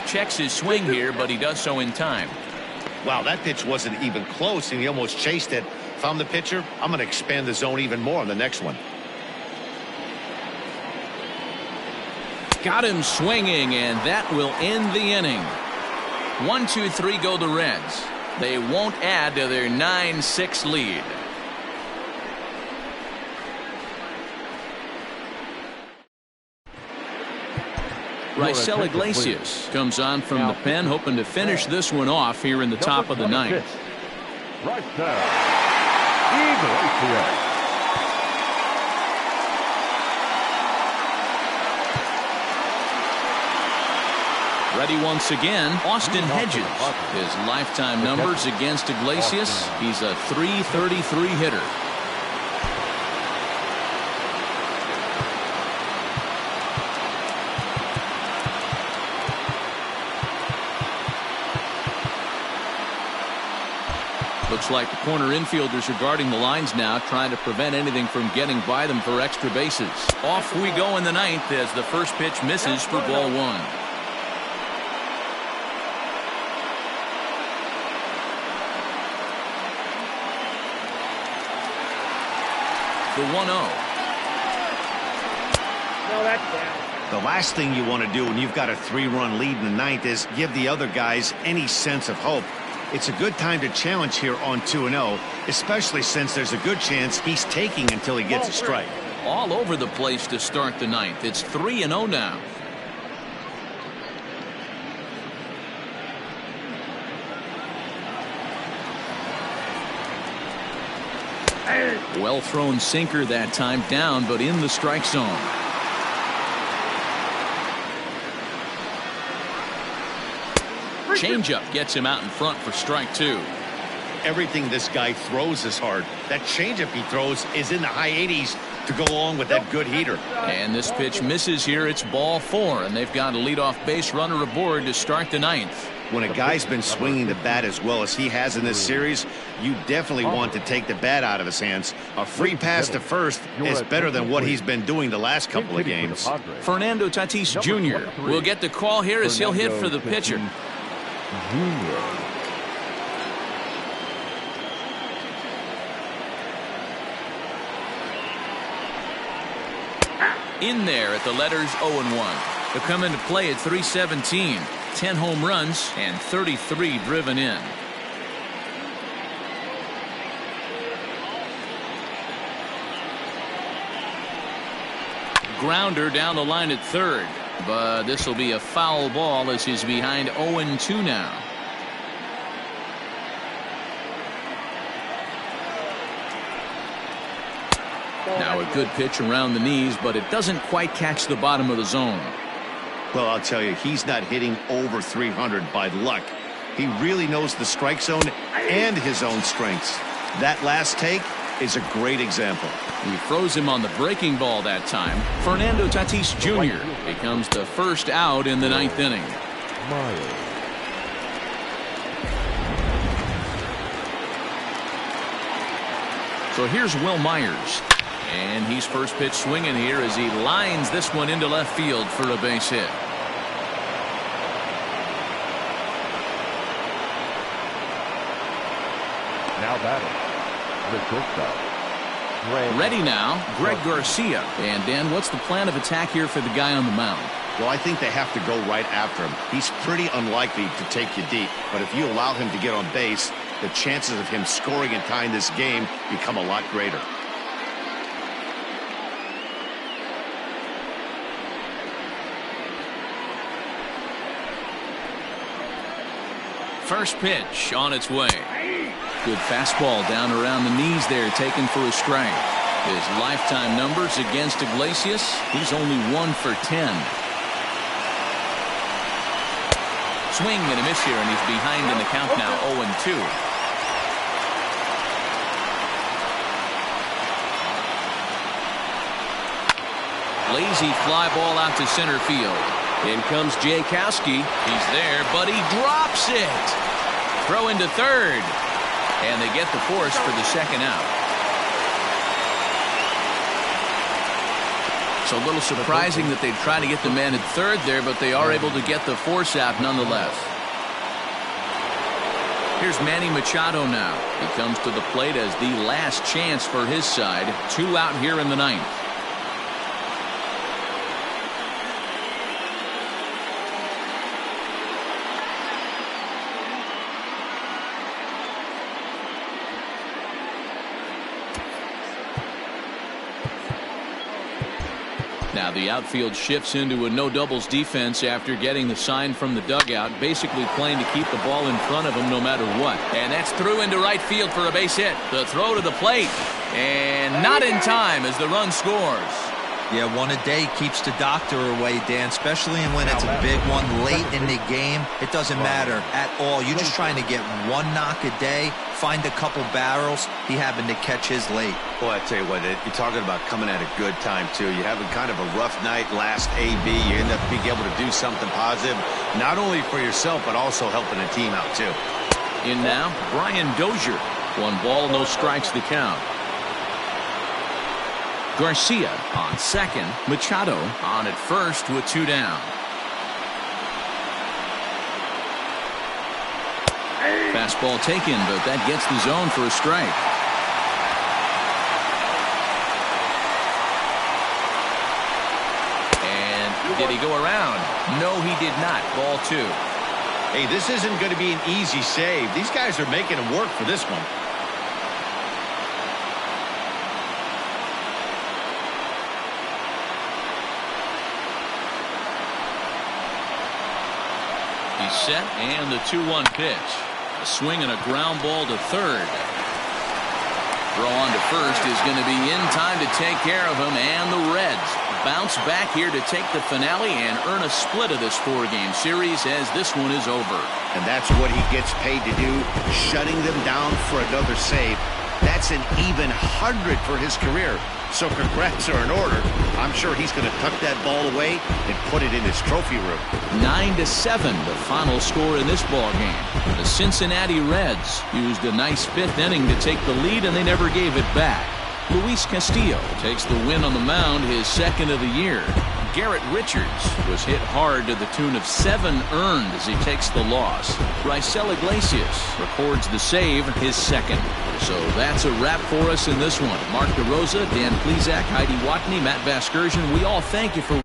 Speaker 1: Checks his swing here, but he does so in time.
Speaker 2: Wow, that pitch wasn't even close, and he almost chased it. If I'm the pitcher, I'm going to expand the zone even more on the next one.
Speaker 1: Got him swinging, and that will end the inning. 1-2-3 go the Reds. They won't add to their 9-6 lead. Raisel Iglesias comes on from the pen, hoping to finish this one off here in the top of the 9th.
Speaker 3: Right there, Iglesias.
Speaker 1: Ready once again, Austin Hedges. His lifetime numbers against Iglesias, he's a .333 hitter. Looks like the corner infielders are guarding the lines now, trying to prevent anything from getting by them for extra bases. Off we go in the 9th as the first pitch misses for ball 1. The 1-0.
Speaker 5: No, that's down.
Speaker 2: The last thing you want to do when you've got a 3-run lead in the 9th is give the other guys any sense of hope. It's a good time to challenge here on 2-0, especially since there's a good chance he's taking until he gets a strike.
Speaker 1: All over the place to start the 9th. It's 3-0 now. Well thrown sinker that time, down but in the strike zone. Changeup gets him out in front for strike 2.
Speaker 2: Everything this guy throws is hard. That changeup he throws is in the high 80s to go along with that good heater.
Speaker 1: And this pitch misses here. It's ball 4, and they've got a leadoff base runner aboard to start the 9th.
Speaker 2: When a guy's been swinging the bat as well as he has in this series, you definitely want to take the bat out of his hands. A free pass to first is better than what he's been doing the last couple of games.
Speaker 1: Fernando Tatis Jr. will get the call here as he'll hit for the pitcher. In there at the letters 0-1. They'll come into play at 317. 10 home runs and 33 driven in. Grounder down the line at third, but this will be a foul ball as he's behind 0-2 now. Now a good pitch around the knees, but it doesn't quite catch the bottom of the zone.
Speaker 2: Well, I'll tell you, he's not hitting over 300 by luck. He really knows the strike zone and his own strengths. That last take is a great example.
Speaker 1: He froze him on the breaking ball that time. Fernando Tatis Jr. becomes the first out in the 9th inning. So here's Will Myers. And he's first pitch swinging here as he lines this one into left field for a base hit.
Speaker 3: Now batting, the shortstop,
Speaker 1: Ready now, Greg Garcia. And Dan, what's the plan of attack here for the guy on the mound?
Speaker 2: Well, I think they have to go right after him. He's pretty unlikely to take you deep, but if you allow him to get on base, the chances of him scoring and tying this game become a lot greater.
Speaker 1: First pitch on its way. Good fastball down around the knees there, taken for a strike. His lifetime numbers against Iglesias, he's only 1 for 10. Swing and a miss here, and he's behind in the count now, 0-2. Lazy fly ball out to center field. In comes Jankowski. He's there, but he drops it. Throw into third. And they get the force for the second out. So a little surprising that they try to get the man at third there, but they are able to get the force out nonetheless. Here's Manny Machado now. He comes to the plate as the last chance for his side. 2 out here in the ninth. Now the outfield shifts into a no doubles defense after getting the sign from the dugout, basically playing to keep the ball in front of him no matter what. And that's through into right field for a base hit. The throw to the plate, and not in time as the run scores.
Speaker 4: Yeah, one a day keeps the doctor away, Dan, especially when it's a big one late in the game. It doesn't matter at all. You're just trying to get one knock a day, find a couple barrels. He happened to catch his late.
Speaker 2: Boy, I tell you what, you're talking about coming at a good time, too. You're having kind of a rough night last AB. You end up being able to do something positive, not only for yourself, but also helping the team out, too.
Speaker 1: In now, Brian Dozier. 1 ball, no strikes the count. Garcia on second. Machado on at first with 2 down. Fastball taken, but that gets the zone for a strike. And did he go around? No, he did not. Ball 2.
Speaker 2: Hey, this isn't going to be an easy save. These guys are making him work for this one.
Speaker 1: He's set, and the 2-1 pitch. A swing and a ground ball to third. Throw on to first is going to be in time to take care of him, and the Reds bounce back here to take the finale and earn a split of this 4-game series as this one is over.
Speaker 2: And that's what he gets paid to do, shutting them down for another save. That's an even 100 for his career. So congrats are in order. I'm sure he's going to tuck that ball away and put it in his trophy room.
Speaker 1: 9-7, the final score in this ball game. The Cincinnati Reds used a nice 5th inning to take the lead, and they never gave it back. Luis Castillo takes the win on the mound, his 2nd of the year. Garrett Richards was hit hard to the tune of 7 earned as he takes the loss. Raisel Iglesias records the save, his 2nd. So that's a wrap for us in this one. Mark DeRosa, Dan Plesac, Heidi Watney, Matt Vasgersian, we all thank you for